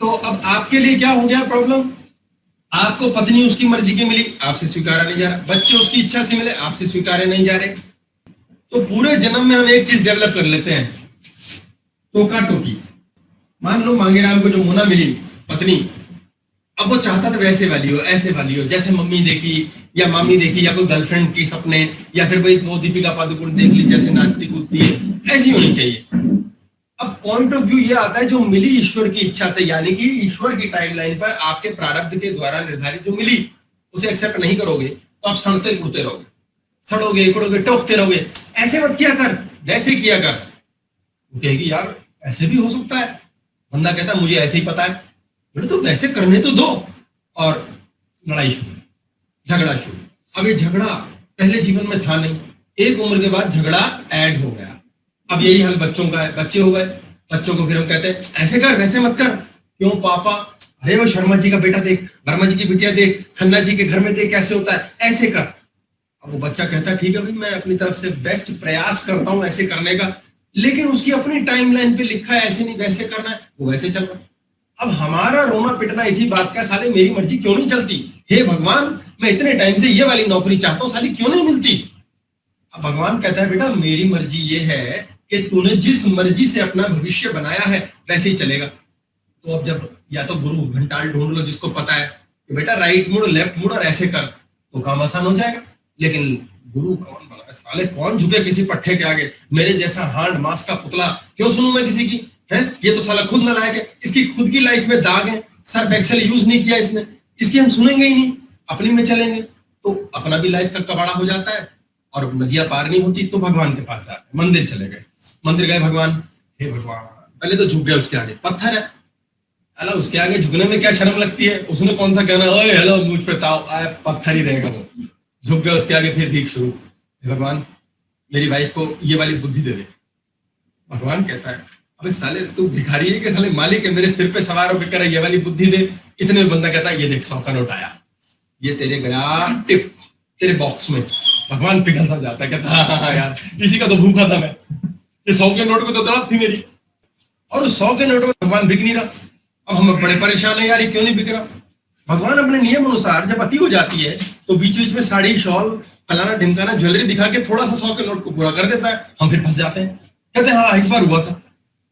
तो अब आपके लिए क्या हो गया प्रॉब्लम? आपको पत्नी उसकी मर्जी की मिली, आपसे स्वीकारा नहीं जा रहा, बच्चे उसकी इच्छा से मिले, आपसे स्वीकारे नहीं जा रहे। तो पूरे जन्म में हम एक चीज डेवलप कर लेते हैं, टोका टोकी। मान लो मांगेराम को जो मुना मिली पत्नी, अब वो चाहता था वैसे वाली हो, ऐसे वाली हो, जैसे मम्मी देखी या मामी देखी या कोई गर्लफ्रेंड की सपने, या फिर भाई वो दीपिका पादुकोण देख ली जैसे नाचती कूदती है, ऐसी होनी चाहिए। अब पॉइंट ऑफ व्यू ये आता है जो मिली ईश्वर की इच्छा से, यानी कि ईश्वर की टाइमलाइन पर आपके प्रारब्ध के द्वारा निर्धारित जो मिली उसे एक्सेप्ट नहीं करोगे तो आप सड़ते उड़ते रहोगे, सड़ोगे उड़ोगे, टोकते रहोगे, ऐसे मत किया कर, वैसे किया कर। वो कहेगी यार ऐसे भी हो सकता है। बंदा कहता मुझे ऐसे ही पता है। बोले तो वैसे करने तो दो, और लड़ाई शुरू, झगड़ा शुरू। अब ये झगड़ा पहले जीवन में था नहीं, एक उम्र के बाद झगड़ा ऐड हो गया। अब यही हाल बच्चों का है, बच्चे हो गए, बच्चों को फिर हम कहते हैं ऐसे कर वैसे मत कर। क्यों पापा? अरे वो शर्मा जी का बेटा देख, वर्मा जी की बिटिया देख, खन्ना जी के घर में देख कैसे होता है, ऐसे कर। अब वो बच्चा कहता है ठीक है भाई, मैं अपनी तरफ से बेस्ट प्रयास करता हूं ऐसे करने का, लेकिन उसकी अपनी टाइमलाइन पे लिखा है ऐसे नहीं वैसे करना है, वो वैसे चल रहा है। अब हमारा रोना पिटना इसी बात का, साले मेरी मर्जी क्यों नहीं चलती, हे भगवान मैं इतने टाइम से ये वाली नौकरी चाहता हूं, साली क्यों नहीं मिलती। अब भगवान कहता है बेटा मेरी मर्जी ये है कि तूने जिस मर्जी से अपना भविष्य बनाया है वैसे ही चलेगा। तो अब जब या तो गुरु घंटाल ढूंढ लो जिसको पता है कि बेटा राइट मुड़ लेफ्ट मुड़ और ऐसे कर, तो काम आसान हो जाएगा। लेकिन गुरु कौन बना है, साले कौन झुके किसी पट्टे के आगे, मेरे जैसा हार्ड मास का पुतला क्यों सुनूं मैं किसी की, है ये तो साला खुद नालायक है, इसकी खुद की लाइफ में दाग है, सर्फ एक्सेल यूज नहीं किया इसने, इसकी हम सुनेंगे ही नहीं, अपनी में चलेंगे, तो अपना भी लाइफ का कबाड़ा हो जाता है। और नदियां पार नहीं होती तो भगवान के पास जाते, मंदिर चले गए, मंदिर गए, भगवान हे भगवान, पहले तो झुक गए उसके आगे, पत्थर है, अला उसके आगे झुकने में क्या शर्म लगती है, उसने कौन सा कहना ओए हेलो मुझ पे ताओ, पत्थर ही रहेगा वो। झुक गए उसके आगे, फिर भीख शुरू, भगवान मेरी वाइफ को ये वाली बुद्धि दे दे। भगवान कहता है अबे साले तू भिखारी है कि साले मालिक है, मेरे सिर पे सवार होकर कह रहा है ये वाली बुद्धि दे। इतने में बंदा कहता है ये देख 100 का नोट आया, ये तेरे गया टिप तेरे बॉक्स में। भगवान पिघल सा जाता है, कहता हाँ यार इसी का तो भूखा था मैं, ये 100 के नोट में तो तड़प थी मेरी, और उस 100 के नोट में भगवान बिक नहीं रहा। अब हम बड़े परेशान है यार ये क्यों नहीं बिक रहा। भगवान अपने नियम अनुसार जब अति हो जाती है तो बीच बीच में साड़ी शॉल फलाना ढिमकाना ज्वेलरी दिखा के थोड़ा सा 100 के नोट को पूरा कर देता है, हम फिर फंस जाते हैं, कहते हैं हाँ इस बार हुआ था।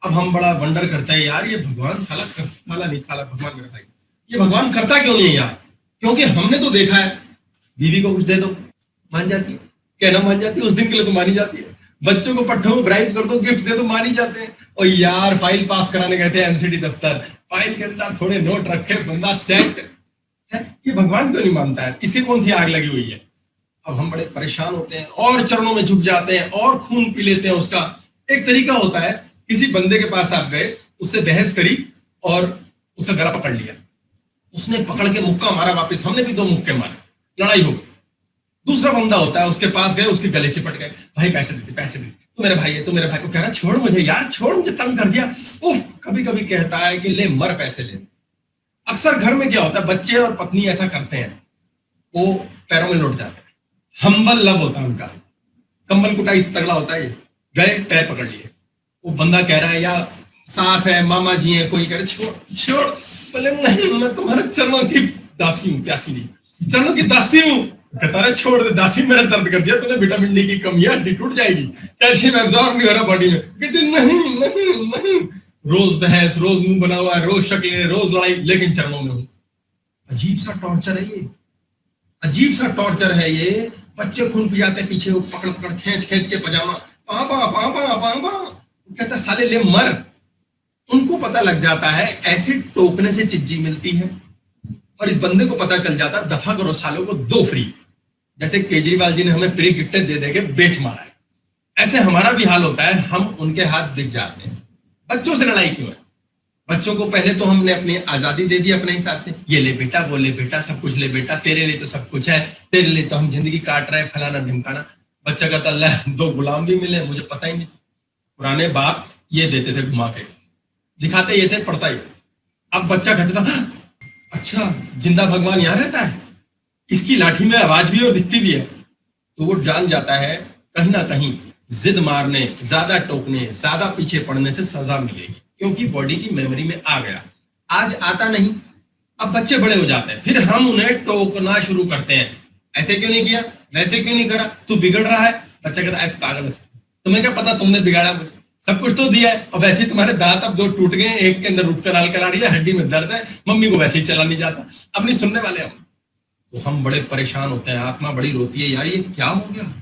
अब हम बड़ा वंडर करते हैं यार ये भगवान साला नहीं, साला भगवान मेरा भाई ये भगवान करता क्यों नहीं है यार, क्योंकि हमने तो देखा है बीवी को कुछ दे दो मान जाती है, कहना मान जाती है, उस दिन के लिए तो मानी जाती है, बच्चों को पट्टों में ब्राइब कर दो गिफ्ट दे दो मानी जाते हैं। और यार फाइल पास कराने गए थे एमसीडी दफ्तर, फाइल के अंदर थोड़े नोट रखे, बंदा सेट है, ये भगवान क्यों नहीं मानता है, इसे कौन सी आग लगी हुई है। अब हम बड़े परेशान होते हैं और चरणों में झुक जाते हैं और खून पी लेते हैं उसका। एक तरीका होता है किसी बंदे के पास आप गए, उससे बहस करी और उसका गला पकड़ लिया, उसने पकड़ के मुक्का मारा वापस, हमने भी 2 मुक्के मारे, लड़ाई हो गई। दूसरा बंदा होता है उसके पास गए, उसके गले चिपट गए, भाई पैसे दे, पैसे दे, तू मेरे भाई है, तू मेरे भाई को कह रहा छोड़ मुझे यार, छोड़ मुझे, तंग कर दिया, उफ। कभी कभी कहता है कि ले मर पैसे ले। अक्सर घर में क्या होता है बच्चे और पत्नी ऐसा करते हैं, वो पैरों में लौट जाते हैं, हम्बल लव होता है उनका, कंबल कुटाई से तगड़ा होता है, गए पैर पकड़ लिए, वो बंदा कह रहा है या सास है मामा जी है कोई कह रहे छोड़ छोड़, बोले नहीं मैं तुम्हारे चरणों की दासी हूँ, प्यासी नहीं चरणों की दासी हूँ, कहता है छोड़ दे दासी, मेरा दर्द कर दिया तूने, विटामिन डी की कमी है, हड्डी टूट जाएगी, कैल्शियम एब्जॉर्ब नहीं हो रहा बॉडी में, कहते नहीं नहीं नहीं, रोज बहस, रोज मुंह बना हुआ है, रोज शक्लें, रोज लड़ाई, लेकिन चरणों में हूं। अजीब सा टॉर्चर है ये, अजीब सा टॉर्चर है ये। बच्चे खून पी जाते हैं पीछे, वो पकड़ पकड़ खींच खींच के पजामा, पापा पापा पापा, कहता साले ले मर। उनको पता लग जाता है ऐसे टोकने से चिज्जी मिलती है, और इस बंदे को पता चल जाता है दफा करो सालों को 2 फ्री, जैसे केजरीवाल जी ने हमें फ्री गिफ्टें दे दे के बेच मारा है, ऐसे हमारा भी हाल होता है, हम उनके हाथ दिख जाते हैं। बच्चों से लड़ाई क्यों है? बच्चों को पहले तो हमने अपनी आजादी दे दी अपने हिसाब से, ये ले बेटा वो ले बेटा सब कुछ ले बेटा, तेरे लिए तो सब कुछ है, तेरे लिए तो हम जिंदगी काट रहे हैं, फलाना ढिमकाना। बच्चा कहता ले 2 गुलाम भी मिले मुझे पता ही नहीं। पुराने बाप ये देते थे घुमा के, दिखाते ये थे पढ़ता ही। अब बच्चा कहता था अच्छा जिंदा भगवान यहाँ रहता है, इसकी लाठी में आवाज भी और दिखती भी है, तो वो जान जाता है कहीं ना कहीं जिद मारने, ज्यादा टोकने, ज्यादा पीछे पड़ने से सजा मिलेगी, क्योंकि बॉडी की मेमोरी में आ गया आज आता नहीं, अब बच्चे बड़े हो जाते हैं, फिर हम उन्हें टोकना शुरू करते हैं, ऐसे क्यों नहीं किया, वैसे क्यों नहीं करा, तू बिगड़ रहा है। बच्चा कहता है पागल है, तुम्हें क्या पता, तुमने बिगाड़ा मुझे, सब कुछ तो दिया है, और वैसे तुम्हारे दांत अब 2 टूट गए, एक के अंदर रूट कनाल करा रही है, हड्डी में दर्द है, मम्मी को वैसे ही चला नहीं जाता, अब नहीं सुनने वाले हम। तो हम बड़े परेशान होते हैं, आत्मा बड़ी रोती है, यार ये क्या हो गया।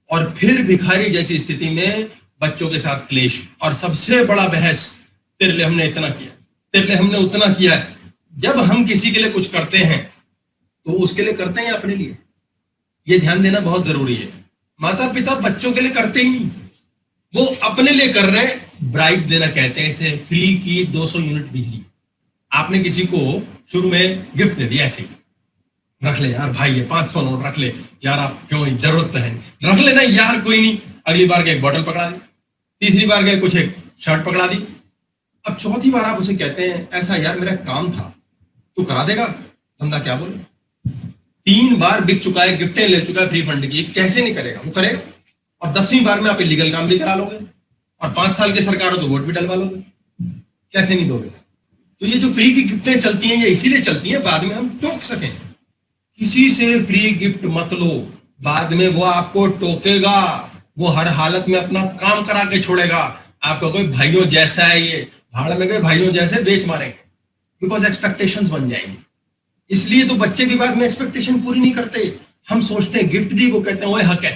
और फिर भिखारी जैसी स्थिति में बच्चों के साथ क्लेश, और सबसे बड़ा बहस, तेरे लिए हमने इतना किया, तेरे लिए हमने उतना किया है। जब हम किसी के लिए कुछ करते हैं तो उसके लिए करते हैं अपने लिए, ये ध्यान देना बहुत जरूरी है। माता पिता बच्चों के लिए करते ही नहीं, वो अपने लिए कर रहे हैं। ब्राइब देना कहते हैं इसे, फ्री की 200 यूनिट बिजली। आपने किसी को शुरू में गिफ्ट दे दिया, ऐसे रख ले यार भाई, ये 500 नोट रख ले यार, आप क्यों, जरूरत है नहीं, रख लेना यार, कोई नहीं। अगली बार के एक बॉटल पकड़ा दी, तीसरी बार के कुछ एक शर्ट पकड़ा दी, अब चौथी बार आप उसे कहते हैं ऐसा यार मेरा काम था, तू करा देगा, बंदा क्या बोले। 3 बार बिक चुका है, गिफ्टें ले चुका है फ्री फंड की, कैसे नहीं करेगा, वो करेगा। और 10वीं बार में आप इलीगल काम भी करा लोगे, और 5 साल की सरकार हो तो वोट भी डलवा लोगे, कैसे नहीं दोगे। तो ये जो फ्री की गिफ्टें चलती हैं, ये इसीलिए चलती हैं बाद में हम टोक सकें। किसी से फ्री गिफ्ट मत लो, बाद में वो आपको टोकेगा, वो हर हालत में अपना काम करा के छोड़ेगा। आपका कोई भाइयों जैसा है, ये भाड़ में गए भाइयों जैसे बेच मारेंगे, बिकॉज एक्सपेक्टेशंस बन जाएंगी। इसलिए तो बच्चे भी बाद में एक्सपेक्टेशन पूरी नहीं करते। हम सोचते हैं गिफ्ट दी, वो कहते हैं वो हक है,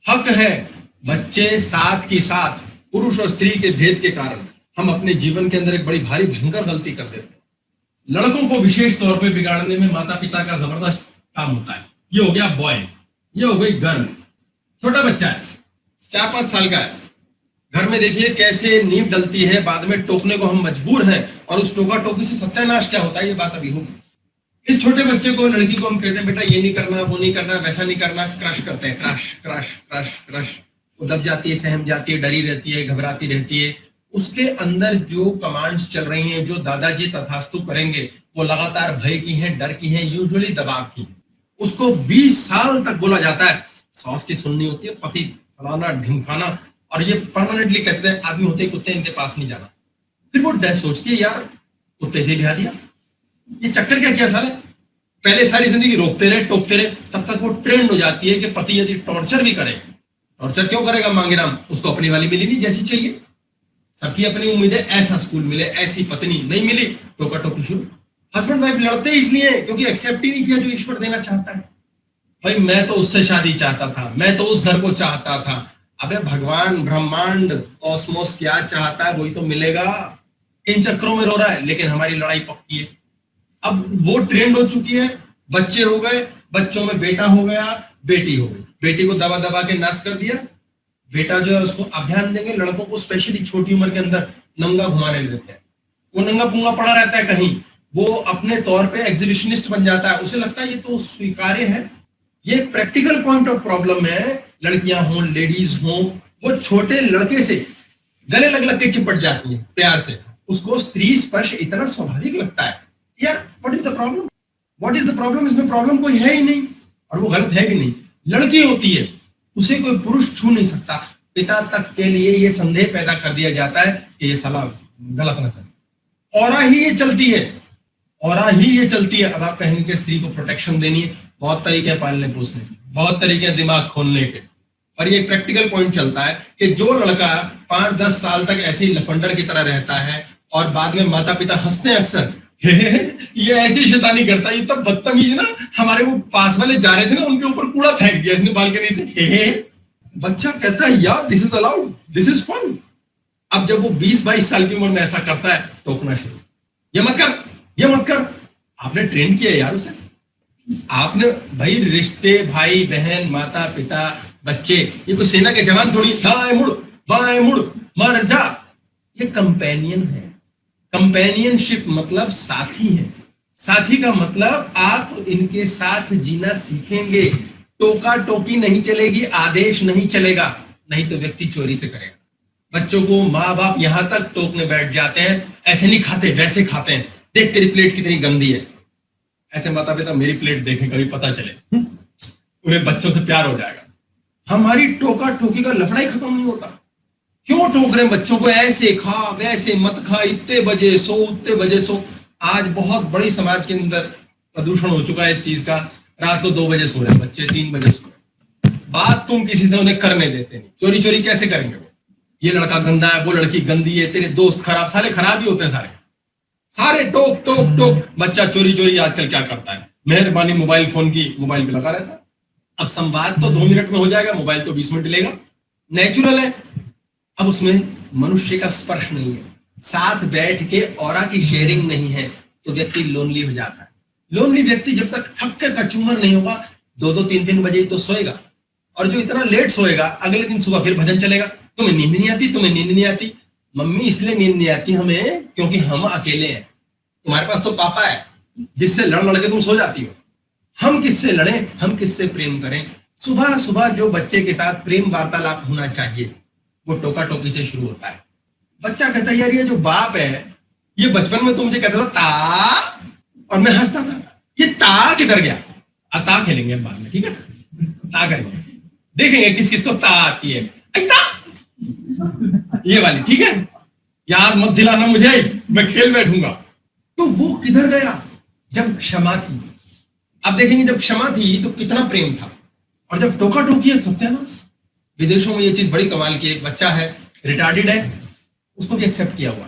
हक है। बच्चे साथ की साथ पुरुष और स्त्री के भेद के कारण हम अपने जीवन के अंदर एक बड़ी भारी भयंकर गलती कर देते हैं। लड़कों को विशेष तौर पे बिगाड़ने में माता पिता का जबरदस्त काम होता है। ये हो गया बॉय, ये हो गई गर्ल। छोटा बच्चा है, 4-5 साल का है, घर में देखिए कैसे नींव डलती है, बाद में टोकने को हम मजबूर हैं, और उस टोका टोकी से सत्यानाश क्या होता है ये बात अभी होगी। इस छोटे बच्चे को, लड़की को हम कहते हैं बेटा ये नहीं करना, वो नहीं करना, वैसा नहीं करना, क्रश करते हैं, क्रश क्रश क्रश क्रश। वो दब जाती है, सहम जाती है, डरी रहती है, घबराती रहती है। उसके अंदर जो कमांड्स चल रही हैं, जो दादाजी तथास्तु करेंगे, वो लगातार भय की हैं, डर की हैं, यूजुअली दबाव की हैं। उसको 20 साल तक बोला जाता है, सास की सुननी होती है, पति फलाना ढिमकाना, और ये परमानेंटली कहते हैं आदमी होते कुत्ते, इनके पास नहीं जाना। फिर वो सोचती है यार कुत्ते से ब्याह दिया, ये चक्कर क्या किया साले। पहले सारी जिंदगी रोकते रहे, टोकते रहे, तब तक वो ट्रेंड हो जाती है कि पति यदि टॉर्चर भी करे, टॉर्चर क्यों करेगा मांगेराम, उसको अपनी वाली मिली नहीं जैसी चाहिए। सबकी अपनी उम्मीद है, ऐसा स्कूल मिले, ऐसी पत्नी, नहीं मिली टोका टोकी शुरू। हस्बैंड वाइफ लड़ते इसलिए क्योंकि एक्सेप्ट ही नहीं किया जो ईश्वर देना चाहता है। भाई मैं तो उससे शादी चाहता था, मैं तो उस घर को चाहता था। अबे भगवान, ब्रह्मांड, कॉस्मोस क्या चाहता है वही तो मिलेगा। इन चक्करों में रो रहा है, लेकिन हमारी लड़ाई पक्की है। अब वो ट्रेंड हो चुकी है, बच्चे हो गए, बच्चों में बेटा हो गया, बेटी हो गई, बेटी को दबा दबा के नाश कर दिया। बेटा जो है उसको अब ध्यान देंगे, लड़कों को स्पेशली छोटी उम्र के अंदर नंगा घुमाने देते हैं। वो नंगा पुंगा पड़ा रहता है कहीं, वो अपने तौर पे एग्जिबिशनिस्ट बन जाता है, उसे लगता है ये तो स्वीकार्य है। ये प्रैक्टिकल पॉइंट ऑफ प्रॉब्लम है। लड़कियां हों, लेडीज हों, वो छोटे लड़के से गले लग लग के चिपट जाती है प्यार से, उसको स्त्री स्पर्श इतना स्वाभाविक लगता है। यार what is the problem, what is the problem, इसमें प्रॉब्लम कोई है ही नहीं, और वो गलत है भी नहीं। लड़की होती है, उसे कोई पुरुष छू नहीं सकता। पिता तक के लिए ये संदेह पैदा कर दिया जाता है कि ये साला गलत ना चले। औरा ही ये चलती है, औरा ही ये चलती है। अब आप कहेंगे कि स्त्री को प्रोटेक्शन देनी है, बहुत तरीके हैं पालने पोसने के, बहुत तरीके हैं दिमाग खोलने के, और ये प्रैक्टिकल पॉइंट चलता है कि जो लड़का 5-10 साल तक ऐसे ही लफंडर की तरह रहता है, और बाद में माता पिता हंसते हैं अक्सर, ये ऐसी शैतानी करता है, ये तब बदतमीज ना, हमारे वो पास वाले जा रहे थे ना, उनके ऊपर कूड़ा फेंक दिया इसने बालकनी से। बच्चा कहता है यार this is allowed, this is fun. अब जब वो 20-22 साल की उम्र में ऐसा करता है, टोकना शुरू, ये मत कर, ये मत कर। आपने ट्रेन किया यार उसे, आपने, भाई रिश्ते, भाई बहन, माता पिता, बच्चे, ये कोई सेना के जवान थोड़ी, दाएं मुड़ बाएं मुड़ मर जा। ये कंपेनियन है। कंपेनियनशिप मतलब साथी है। साथी का मतलब आप इनके साथ जीना सीखेंगे। टोका टोकी नहीं चलेगी, आदेश नहीं चलेगा, नहीं तो व्यक्ति चोरी से करेगा। बच्चों को माँ बाप यहां तक टोकने बैठ जाते हैं, ऐसे नहीं खाते वैसे खाते हैं, देख तेरी प्लेट कितनी गंदी है। ऐसे माता पिता मेरी प्लेट देखें कभी, पता चले उन्हें बच्चों से प्यार हो जाएगा। हमारी टोका टोकी का लफड़ा ही खत्म नहीं होता। क्यों टोक रहे हैं बच्चों को, ऐसे खा वैसे मत खा, इतने बजे सो उतने बजे सो। आज बहुत बड़ी समाज के अंदर प्रदूषण हो चुका है इस चीज का। रात को 2 बजे सो रहे बच्चे, 3 बजे सो रहे, बात तुम किसी से उन्हें करने देते नहीं। चोरी चोरी कैसे करेंगे वो? ये लड़का गंदा है, वो लड़की गंदी है, तेरे दोस्त खराब, साले खराब ही होते हैं सारे सारे टोक टोक टोक। बच्चा चोरी चोरी आजकल क्या करता है, मेहरबानी मोबाइल फोन की, मोबाइल पे लगा रहता है। अब संवाद तो 2 मिनट में हो जाएगा, मोबाइल तो 20 मिनट लेगा, नेचुरल है। अब उसमें मनुष्य का स्पर्श नहीं है, साथ बैठ के ऑरा की शेयरिंग नहीं है, तो व्यक्ति लोनली हो जाता है। लोनली व्यक्ति जब तक थक के कचूमर नहीं होगा 2-2, 3-3 बजे तो सोएगा, और जो इतना लेट सोएगा अगले दिन सुबह फिर भजन चलेगा, तुम्हें नींद नहीं आती, तुम्हें नींद नहीं आती। मम्मी इसलिए नींद नहीं आती हमें क्योंकि हम अकेले हैं, तुम्हारे पास तो पापा है जिससे लड़ लड़ के तुम सो जाती हो। हम किससे लड़ें, हम किससे प्रेम करें? सुबह सुबह जो बच्चे के साथ प्रेम वार्तालाप होना चाहिए वो टोका टोकी से शुरू होता है। बच्चा कहता है यार ये जो बाप है ये बचपन में तो मुझे कहता था ता, और मैं हंसता था, ये ता किधर गया? ता खेलेंगे हम बाद में, ठीक है? ता करेंगे, देखेंगे किस किस को ता आती है, ता! ये वाली, ठीक है? याद मत दिलाना मुझे, मैं खेल बैठूंगा। तो वो किधर गया जब क्षमा थी? अब देखेंगे जब क्षमा थी तो कितना प्रेम था, और जब टोका टोकी है सत्यानाश। विदेशों में ये चीज बड़ी कमाल की, एक बच्चा है रिटार्डेड है, उसको भी एक्सेप्ट किया हुआ।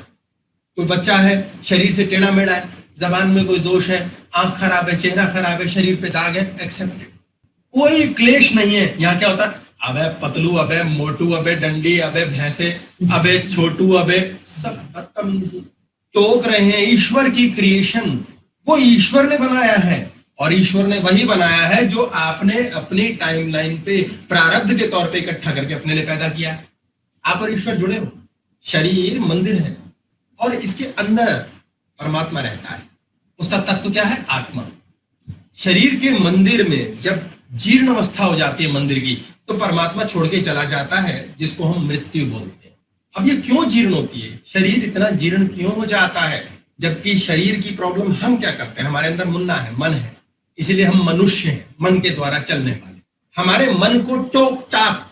कोई बच्चा है शरीर से टेढ़ा मेढ़ा है, जबान में कोई दोष है, आंख खराब है, चेहरा खराब है, शरीर पे दाग है, एक्सेप्टेड, कोई क्लेश नहीं है। यहाँ क्या होता है, अबे पतलू, अबे मोटू, अबे डंडी, अबे भैंसे, अबे छोटू, अबे सब बदतमीजी टोक रहे हैं। ईश्वर की क्रिएशन वो ईश्वर ने बनाया है, और ईश्वर ने वही बनाया है जो आपने अपनी टाइमलाइन पे प्रारब्ध के तौर पे इकट्ठा करके अपने लिए पैदा किया। आप और ईश्वर जुड़े हो, शरीर मंदिर है और इसके अंदर परमात्मा रहता है। उसका तत्व क्या है? आत्मा। शरीर के मंदिर में जब जीर्ण अवस्था हो जाती है मंदिर की, तो परमात्मा छोड़ के चला जाता है, जिसको हम मृत्यु बोलते हैं। अब ये क्यों जीर्ण होती है, शरीर इतना जीर्ण क्यों हो जाता है? जबकि शरीर की प्रॉब्लम हम क्या करते हैं, हमारे अंदर मुन्ना है, मन है, इसीलिए हम मनुष्य हैं, मन के द्वारा चलने वाले। हमारे मन को टोक टाक,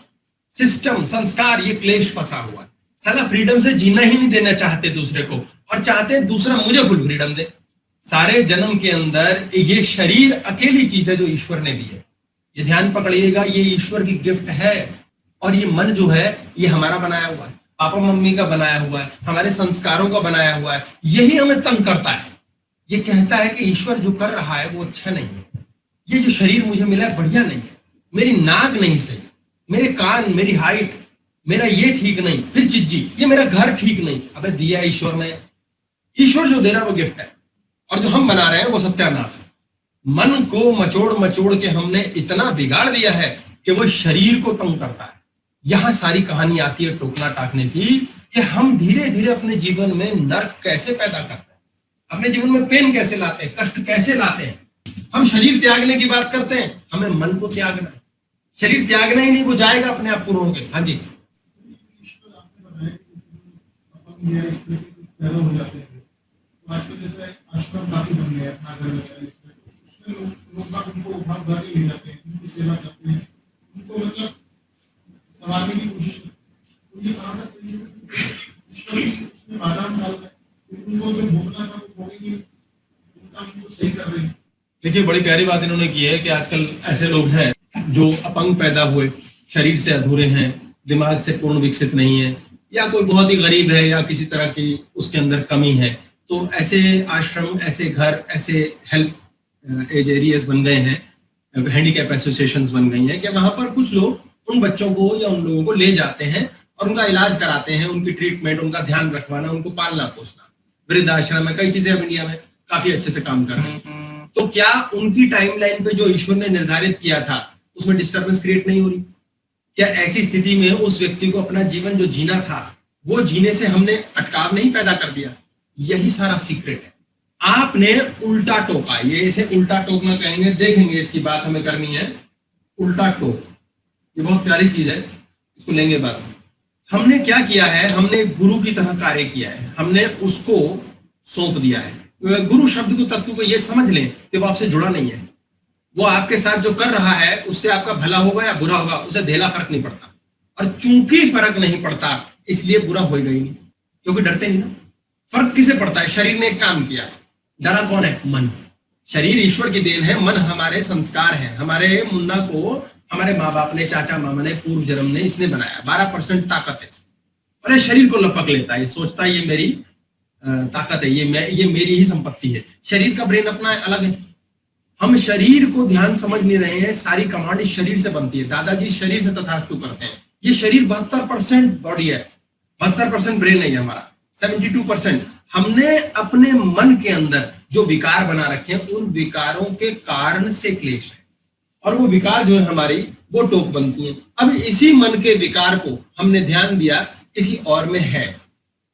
सिस्टम, संस्कार, ये क्लेश फंसा हुआ है। साला फ्रीडम से जीना ही नहीं देना चाहते दूसरे को, और चाहते दूसरा मुझे फुल फ्रीडम दे। सारे जन्म के अंदर ये शरीर अकेली चीज है जो ईश्वर ने दी है। ये ध्यान पकड़िएगा, ये ईश्वर की गिफ्ट है। और ये मन जो है ये हमारा बनाया हुआ है, पापा मम्मी का बनाया हुआ है, हमारे संस्कारों का बनाया हुआ है। यही हमें तंग करता है। ये कहता है कि ईश्वर जो कर रहा है वो अच्छा नहीं है, ये जो शरीर मुझे मिला है बढ़िया नहीं है, मेरी नाक नहीं सही, मेरे कान, मेरी हाइट, मेरा ये ठीक नहीं, फिर चिज्जी, ये मेरा घर ठीक नहीं। अबे दिया ईश्वर ने, ईश्वर जो दे रहा है वो गिफ्ट है, और जो हम बना रहे हैं वो सत्यानाश है। मन को मचोड़ मचोड़ के हमने इतना बिगाड़ दिया है कि वो शरीर को तंग करता है। यहां सारी कहानी आती है टोकना टाकने की, कि हम धीरे धीरे अपने जीवन में नर्क कैसे पैदा करते हैं, अपने जीवन में पेन कैसे लाते हैं, कष्ट कैसे लाते हैं। हम शरीर त्यागने की बात करते हैं, हमें मन को त्यागना है। शरीर त्यागना ही नहीं, वो जाएगा अपने आप पूर्ण होकर। हाँ जी, आजकल जैसे आश्रम काफी बन गया अपना घर उसमें लोग उनको उठाकर ले जाते हैं, उनकी सेवा करते हैं, उनको मतलब संभालने की कोशिश करते हैं। तो ये कहां तक सही है? ईश्वर उसमें बाधा डाल रहा है, उनको जो भोगना था वो भोगेंगे, उनका उनको सही कर रहे हैं। देखिए बड़ी प्यारी बात इन्होंने की है कि आजकल ऐसे लोग हैं जो अपंग पैदा हुए, शरीर से अधूरे हैं, दिमाग से पूर्ण विकसित नहीं है, या कोई बहुत ही गरीब है, या किसी तरह की उसके अंदर कमी है। तो ऐसे आश्रम, ऐसे घर, ऐसे हेल्प एज एरियाज बन गए हैं, हैंडीकैप एसोसिएशंस बन गई हैं, कि वहां पर कुछ लोग उन बच्चों को या उन लोगों को ले जाते हैं और उनका इलाज कराते हैं, उनकी ट्रीटमेंट, उनका ध्यान रखवाना, उनको पालना पोसना। वृद्धाश्रम है, कई चीजें अब इंडिया में काफी अच्छे से काम कर रहे हैं। तो क्या उनकी टाइमलाइन पे जो ईश्वर ने निर्धारित किया था उसमें डिस्टर्बेंस क्रिएट नहीं हो रही? क्या ऐसी स्थिति में उस व्यक्ति को अपना जीवन जो जीना था वो जीने से हमने अटकाव नहीं पैदा कर दिया? यही सारा सीक्रेट है। आपने उल्टा टोका, ये इसे उल्टा टोकना कहेंगे, देखेंगे इसकी बात हमें करनी है। उल्टा टोक ये बहुत प्यारी चीज है, इसको लेंगे बात। हमने क्या किया है, हमने गुरु की तरह कार्य किया है, हमने उसको सौंप दिया है। गुरु शब्द को, तत्व को ये समझ लें कि वो आपसे जुड़ा नहीं है। वो आपके साथ जो कर रहा है उससे आपका भला होगा या बुरा होगा, उसे ढेला फर्क नहीं पड़ता। और चूंकि फर्क नहीं पड़ता इसलिए बुरा होएगा ही नहीं, क्योंकि डरते नहीं ना। फर्क किसे पड़ता है? शरीर ने एक काम किया, डरा कौन है? मन। शरीर ईश्वर की देन है, मन हमारे संस्कार है। हमारे मुन्ना को हमारे माँ बाप ने, चाचा मामा ने, पूर्व जन्म ने इसने बनाया। 12% ताकत है, और ये शरीर को लपक लेता है, ये सोचता है ये मेरी ताकत है, ये मेरी ही संपत्ति है। शरीर का ब्रेन अपना अलग है। हम शरीर को ध्यान समझ नहीं रहे हैं। सारी कमांड इस शरीर से बनती है। दादाजी शरीर से तथास्तु करते हैं। ये शरीर 72% बॉडी है, 72% ब्रेन है हमारा, 72%। हमने अपने मन के अंदर जो विकार बना रखे हैं, उन विकारों के कारण से क्लेश है, और वो विकार जो है हमारी, वो टोक बनती है। अब इसी मन के विकार को हमने ध्यान दिया किसी और में है,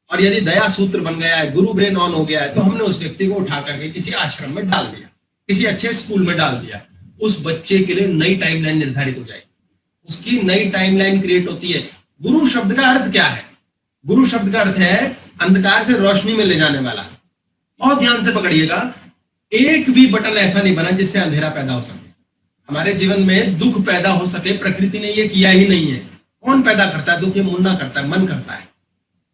और यदि दया सूत्र बन गया है, गुरु ब्रेन ऑन हो गया है, तो हमने उस व्यक्ति को उठा करके किसी आश्रम में डाल दिया, किसी अच्छे स्कूल में डाल दिया। उस बच्चे के लिए नई टाइमलाइन निर्धारित हो जाएगी, उसकी नई टाइमलाइन क्रिएट होती है। गुरु शब्द का अर्थ क्या है? गुरु शब्द का अर्थ है अंधकार से रोशनी में ले जाने वाला। बहुत ध्यान से पकड़िएगा, एक भी बटन ऐसा नहीं बना जिससे अंधेरा पैदा हो सके। हमारे जीवन में दुख पैदा हो सके, प्रकृति ने ये किया ही नहीं है। कौन पैदा करता है दुख? ये मुन्ना करता है, मन करता है।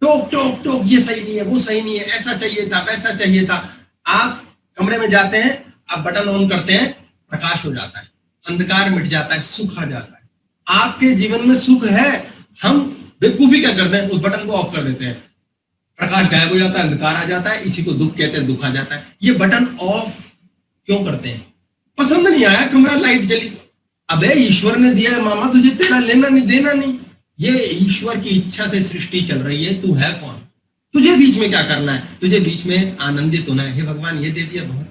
टोक टोक टोक, ये सही नहीं है, वो सही नहीं है, ऐसा चाहिए था, वैसा चाहिए था। आप कमरे में जाते हैं, आप बटन ऑन करते हैं, प्रकाश हो जाता है, अंधकार मिट जाता है, सुख आ जाता है। आपके जीवन में सुख है, हम बेवकूफी क्या करते हैं? उस बटन को ऑफ कर देते हैं, प्रकाश गायब हो जाता है, अंधकार आ जाता है। इसी को दुख कहते हैं, दुख आ जाता है। ये बटन ऑफ क्यों करते हैं? पसंद नहीं आया, कमरा लाइट जली, अबे ईश्वर ने दिया है मामा, तुझे तेरा लेना नहीं देना नहीं। ये ईश्वर की इच्छा से सृष्टि चल रही है, तू है कौन? तुझे बीच में क्या करना है? तुझे बीच में आनंदित होना है। हे भगवान, ये दे दिया बहुत।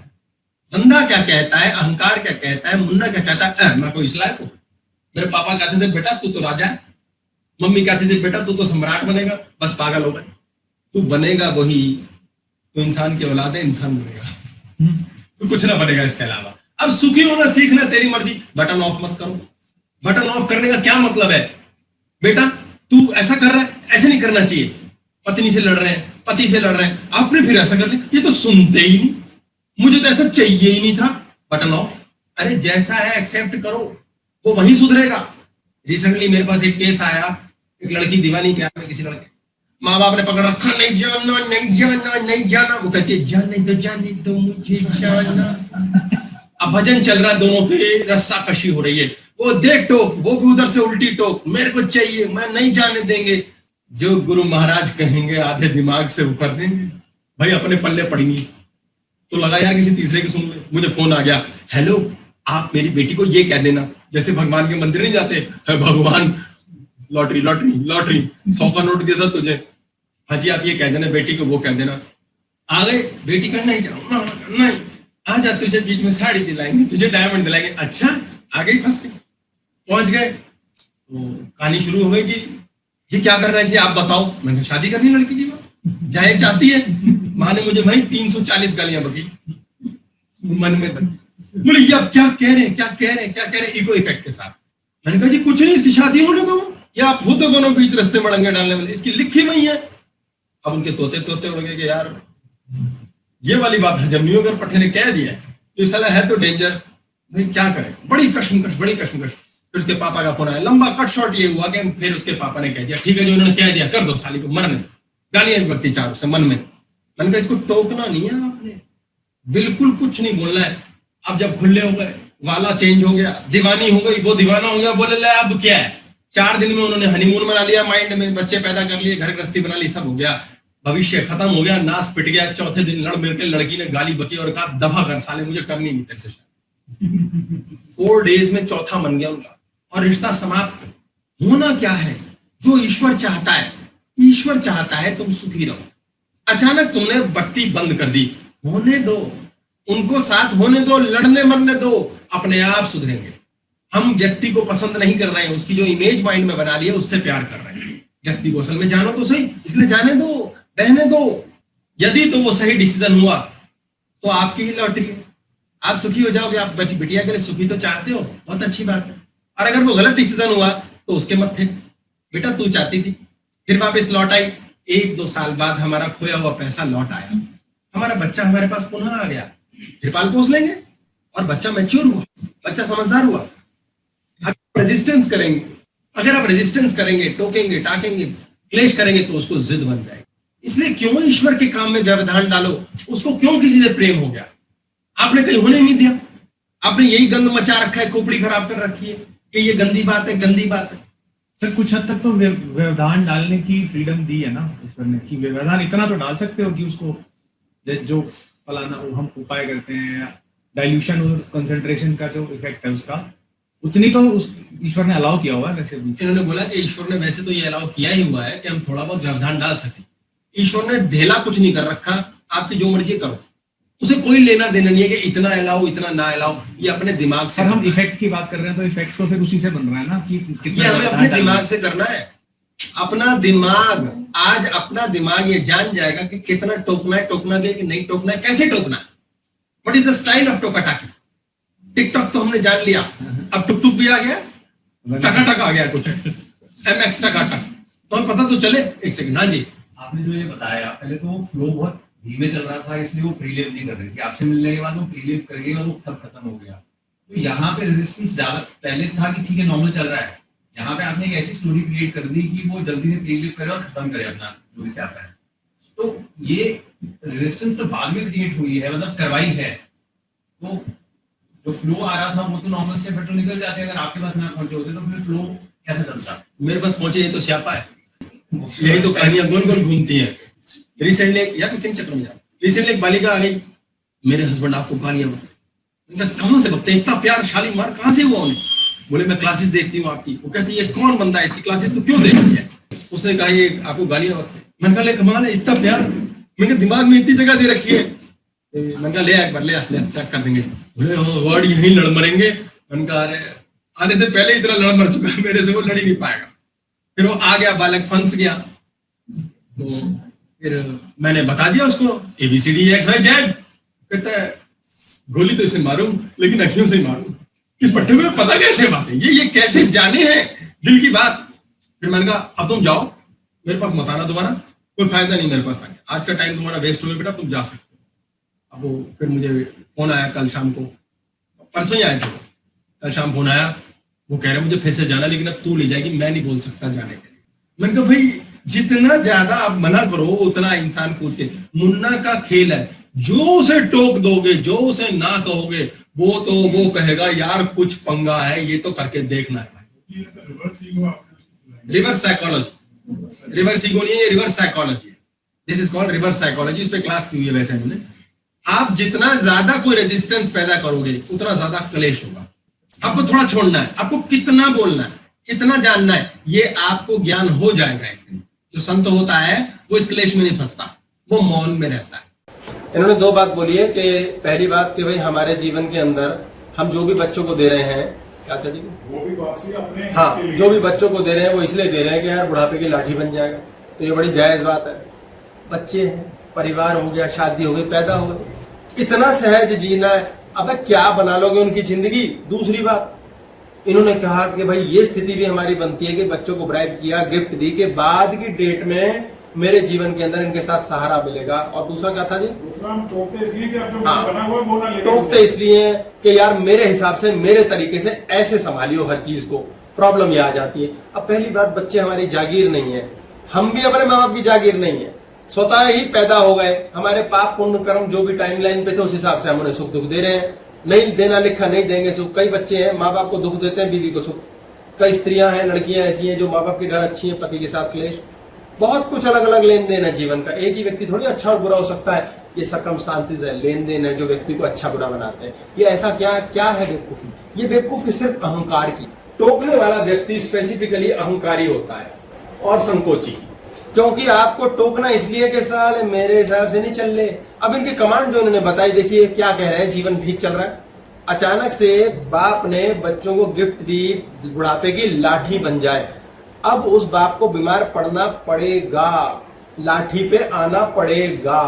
बंदा क्या कहता है, अहंकार क्या कहता है, मुन्ना क्या कहता है, मैं कोई इस लायक हूं? मेरे पापा कहते थे बेटा तू तो राजा है, मम्मी कहती थी बेटा तू तो सम्राट बनेगा। बस पागल हो गए। तू बनेगा वही, तो इंसान की औलाद है, इंसान बनेगा, तू कुछ ना बनेगा इसके अलावा। अब सुखी होना सीखना, तेरी मर्जी। बटन ऑफ मत करो। बटन ऑफ करने का क्या मतलब है? बेटा तू ऐसा कर रहा है, ऐसे नहीं करना चाहिए। पत्नी से लड़ रहे हैं, पति से लड़ रहे हैं, आपने फिर ऐसा कर लिया, ये तो सुनते ही नहीं, मुझे तो ऐसा चाहिए ही नहीं था। Button of. अरे जैसा है एक्सेप्ट करो, वो वही सुधरेगा। रिसेंटली मेरे पास एक केस आया, एक लड़की दीवानी प्यार में किसी लड़के, माँ बाप ने पकड़ रखा, नहीं जाना नहीं जाना नहीं जाना। वो कहती है जाने दो मुझे जाना। अब भजन चल रहा है, दोनों पे रस्सा कशी हो रही है। वो दे टोक, वो भी उधर से उल्टी टोक, मेरे को चाहिए, मैं नहीं जाने देंगे। जो गुरु महाराज कहेंगे आधे दिमाग से ऊपर देंगे। भाई अपने पल्ले पड़ेंगी तो लगा यार किसी तीसरे की सुन ले। मुझे फोन आ गया, हेलो आप मेरी बेटी को ये कह देना, जैसे भगवान के मंदिर नहीं जाते, भगवान लॉटरी लॉटरी लॉटरी 100 का नोट देता तुझे, हाँ जी आप ये कह देना बेटी को, वो कह देना। आ गए, बेटी का नहीं जाओ, नहीं आ जा, तुझे बीच में साड़ी दिलाएंगे, तुझे डायमंड दिलाएंगे। अच्छा आ गई, फंस गई, पहुंच गए तो कहानी शुरू हो गई कि ये क्या कर रहा है जी आप बताओ। मैंने शादी करनी लड़की की, जाए चाहती है। माँ ने मुझे भाई 340 गालियां बकी मन में। बोले ये आप क्या कह रहे हैं, क्या कह रहे हैं, क्या कह रहे हैं, ईगो इफेक्ट के साथ। मैंने कहा जी कुछ नहीं, इसकी शादी होने दो, या आप खुद दोनों बीच रास्ते में डंगे डालने वाले, इसकी लिखी हुई है। अब उनके तोते तोते उड़ गए कि यार ये वाली बात हजम नहीं होगी, और पट्टे ने कह दिया तो साला है तो डेंजर। भाई क्या करें, बड़ी कश्मकश, बड़ी कश्मकश। फिर उसके पापा का फोन आया, लंबा कट शॉर्ट ये हुआ कि फिर उसके पापा ने कह दिया ठीक है जो उन्होंने कह दिया कर दो, साली को मरने दो। गालियां भी बकती चारों से मन में। मैंने कहा इसको टोकना नहीं है आपने, बिल्कुल कुछ नहीं बोलना है। अब जब खुले हो गए, वाला चेंज हो गया, दीवानी हो गई, वो दीवाना हो गया, बोले ले अब क्या है। 4 दिन में उन्होंने हनीमून मना लिया, माइंड में बच्चे पैदा कर लिए, घर गृहस्थी बना ली, सब हो गया, भविष्य खत्म हो गया, नाश पिट गया। चौथे दिन लड़ मिलकर लड़की ने गाली बकी और कहा दफा कर साले, मुझे करनी नहीं तेरे से शादी। 4 डेज में चौथा मन गया उनका और रिश्ता समाप्त। होना क्या है, जो ईश्वर चाहता है, ईश्वर चाहता है तुम सुखी रहो। अचानक तुमने बत्ती बंद कर दी, होने दो, उनको साथ होने दो, लड़ने मरने दो, अपने आप सुधरेंगे। हम व्यक्ति को पसंद नहीं कर रहे हैं, उसकी जो इमेज माइंड में बना ली है उससे प्यार कर रहे हैं। व्यक्ति को असल में जानो तो सही, इसलिए जाने दो, रहने दो। यदि तो वो सही डिसीजन हुआ तो आपकी ही लॉटरी है, आप सुखी हो जाओगे। आप बिटिया के लिए सुखी तो चाहते हो, बहुत अच्छी बात है। और अगर वो गलत डिसीजन हुआ तो उसके मत थे, बेटा तू चाहती थी, फिर वापस लौट आई। 1-2 साल बाद हमारा खोया हुआ पैसा लौट आया, हमारा बच्चा हमारे पास पुनः आ गया, फिर पाल पोस लेंगे और बच्चा मैच्योर हुआ, बच्चा समझदार हुआ। अगर रेजिस्टेंस करेंगे, अगर आप रेजिस्टेंस करेंगे, टोकेंगे, टाकेंगे, क्लेश करेंगे तो उसको जिद बन जाएगी। इसलिए क्यों ईश्वर के काम में व्यवधान डालो, उसको क्यों किसी से प्रेम हो गया, आपने कहीं होने नहीं दिया, आपने यही गंद मचा रखा है, खोपड़ी खराब कर रखी है कि ये गंदी बात है, गंदी बात है। सर कुछ हद तक तो व्यवधान डालने की फ्रीडम दी है ना ईश्वर ने, कि व्यवधान इतना तो डाल सकते हो कि उसको जो फलाना हम उपाय करते हैं, डाइल्यूशन और कंसंट्रेशन का जो इफेक्ट है उसका, उतनी तो उस ईश्वर ने अलाउ किया हुआ है। वैसे भी इन्होंने बोला कि ईश्वर ने वैसे तो ये अलाउ किया ही हुआ है कि हम थोड़ा बहुत व्यवधान डाल सकें। ईश्वर ने ढेला कुछ नहीं कर रखा, आपकी जो मर्जी करो, उसे कोई लेना देना नहीं है कि इतना अलाउ इतना ना अलाउ, ये अपने दिमाग से। हम इफेक्ट की बात कर रहे हैं तो इफेक्ट तो फिर उसी से बन रहा है ना, कि ये हमें अपने दिमाग से करना है। अपना दिमाग, आज अपना दिमाग ये जान जाएगा कि कितना टोकना है, टोकना भी है कि नहीं टोकना है, कैसे टोकना है, what is the style of टोका टाकी। टिकटॉक तो हमने जान लिया, अब टुक टुक भी आ गया, टका टक आ गया, कुछ MX टका टक, तो पता तो चले। एक सेकंड, हाँ जी। आपने जो ये बताया, पहले तो वो फ्लो बहुत धीमे चल रहा था, इसलिए वो प्रीलिम नहीं कर रही थी। आपसे मिलने के बाद वो प्रीलिम कर गई और वो सब खत्म हो गया। तो यहाँ पे रेजिस्टेंस ज्यादा पहले था कि ठीक है नॉर्मल चल रहा है, यहाँ पे आपने एक ऐसी स्टोरी क्रिएट कर दी कि वो जल्दी से प्रीलिम करे और खत्म करे अपना जो भी से आता है। तो ये रेजिस्टेंस तो बाद में क्रिएट हुई है, मतलब करवाई है। तो जो फ्लो आ रहा था वो तो नॉर्मल से पेट्रोल निकल जाते, अगर आपके पास ना पहुंचे होते तो फिर फ्लो कैसे चलता। मेरे पास पहुंचे, ये तो स्यापा है, यही तो कहानियां गोल गोल घूमती हैं। रिसेंटली यार किन चक्कर में जा, रिसेंटली एक बालिका आ गई, मेरे हस्बैंड आपको गालियां कहां से बकते, इतना प्यार शाली मार कहां से हुआ उन्हें। बोले मैं क्लासेस देखती हूँ आपकी। वो कहती है ये कौन बंदा है, इसकी क्लासेस तो क्यों देखती है। उसने कहा ये आपको गालियां बकते। मैंने कहा ले कमाल है, इतना प्यार मैंने दिमाग में इतनी जगह दे रखी है। मैंने कहा ले एक बार ले चेक कर देंगे। बोले वर्ड यहीं लड़ मरेंगे। मैंने कहा अरे आने से पहले इतना लड़ मर चुका है, मेरे से वो लड़ ही नहीं पाएगा। फिर वो आ गया, बालक फंस गया। तो फिर मैंने बता दिया उसको ABCDEXYZ। कहता है गोली तो इसे मारूं लेकिन अखियों से ही मारूं, इस पट्टे में पता कैसे बातें ये कैसे जाने हैं दिल की बात। फिर मैंने कहा अब तुम जाओ, मेरे पास मत आना दोबारा, कोई फायदा नहीं मेरे पास आके, आज का टाइम तुम्हारा वेस्ट हो गया बेटा, तुम जा सकते हो। अब वो फिर मुझे फोन आया कल शाम को, परसों ही आया था, कल शाम फोन आया, वो कह रहे मुझे फिर से जाना लेकिन अब तू ले जाएगी, मैं नहीं बोल सकता जाने के लिए। मैंने कहा भाई जितना ज्यादा आप मना करो उतना इंसान कूदते। मुन्ना का खेल है, जो उसे टोक दोगे, जो उसे ना कहोगे, वो तो वो कहेगा यार कुछ पंगा है, ये तो करके देखना है। रिवर्स साइकोलॉजी, रिवर्स ईगो नहीं है, reverse psychology, this is called reverse psychology. इस पे क्लास की हुई है वैसे हमने। आप जितना ज्यादा कोई रेजिस्टेंस पैदा करोगे उतना ज्यादा क्लेश होगा। आपको थोड़ा छोड़ना है, आपको कितना बोलना है, कितना जानना है, ये आपको ज्ञान हो जाएगा एक दिन। जो संत होता है वो इस क्लेश में नहीं फंसता, वो मौन में रहता है। इन्होंने दो बात बोली है कि पहली बात कि भाई हमारे जीवन के अंदर हम जो भी बच्चों को दे रहे हैं, क्या था जी, वो भी वापसी अपने, हाँ जो भी बच्चों को दे रहे हैं वो इसलिए दे रहे हैं कि यार बुढ़ापे की लाठी बन जाएगा। तो ये बड़ी जायज बात है। बच्चे हैं, परिवार हो गया, शादी हो गई, पैदा हो गई, इतना सहज जीना है, अब क्या बना लोगे उनकी जिंदगी। दूसरी बात इन्होंने कहा कि भाई ये स्थिति भी हमारी बनती है कि बच्चों को ब्राइब किया, गिफ्ट दी के बाद की डेट में मेरे जीवन के अंदर इनके साथ सहारा मिलेगा। और दूसरा क्या था जी, दूसरा हम टोकते इसलिए कि अब जो हाँ, बना हुआ वो ना लेके टोकते इसलिए कि यार मेरे हिसाब से मेरे तरीके से ऐसे संभालियो हर चीज को, प्रॉब्लम ये आ जाती है। अब पहली बात, बच्चे हमारी जागीर नहीं है, हम भी अपने माँ बाप की जागीर नहीं है, स्वतः ही पैदा हो गए। हमारे पाप पुण्य कर्म जो भी टाइमलाइन पे थे उस हिसाब से हम उन्हें सुख दुख दे रहे हैं। नहीं देना लिखा नहीं देंगे सुख। कई बच्चे हैं माँ बाप को दुख देते हैं, बीवी को सुख। कई स्त्रियां हैं, लड़कियां ऐसी हैं जो माँ बाप के घर अच्छी हैं, पति के साथ क्लेश। बहुत कुछ अलग अलग लेन देन है जीवन का। एक ही व्यक्ति थोड़ी अच्छा और बुरा हो सकता है, ये सर्कमस्टांसेस है, लेन देन है जो व्यक्ति को अच्छा बुरा बनाते हैं। ये ऐसा क्या क्या है बेवकूफी? ये बेवकूफी सिर्फ अहंकार की। टोकने वाला व्यक्ति स्पेसिफिकली अहंकारी होता है और संकोची, क्योंकि आपको टोकना इसलिए कि साले मेरे हिसाब से नहीं चल रहे। अब इनकी कमांड जो इन्होंने बताई, देखिए क्या कह रहे हैं, जीवन ठीक चल रहा है। अचानक से बाप ने बच्चों को गिफ्ट दी, बुढ़ापे की लाठी बन जाए। अब उस बाप को बीमार पड़ना पड़ेगा, लाठी पे आना पड़ेगा।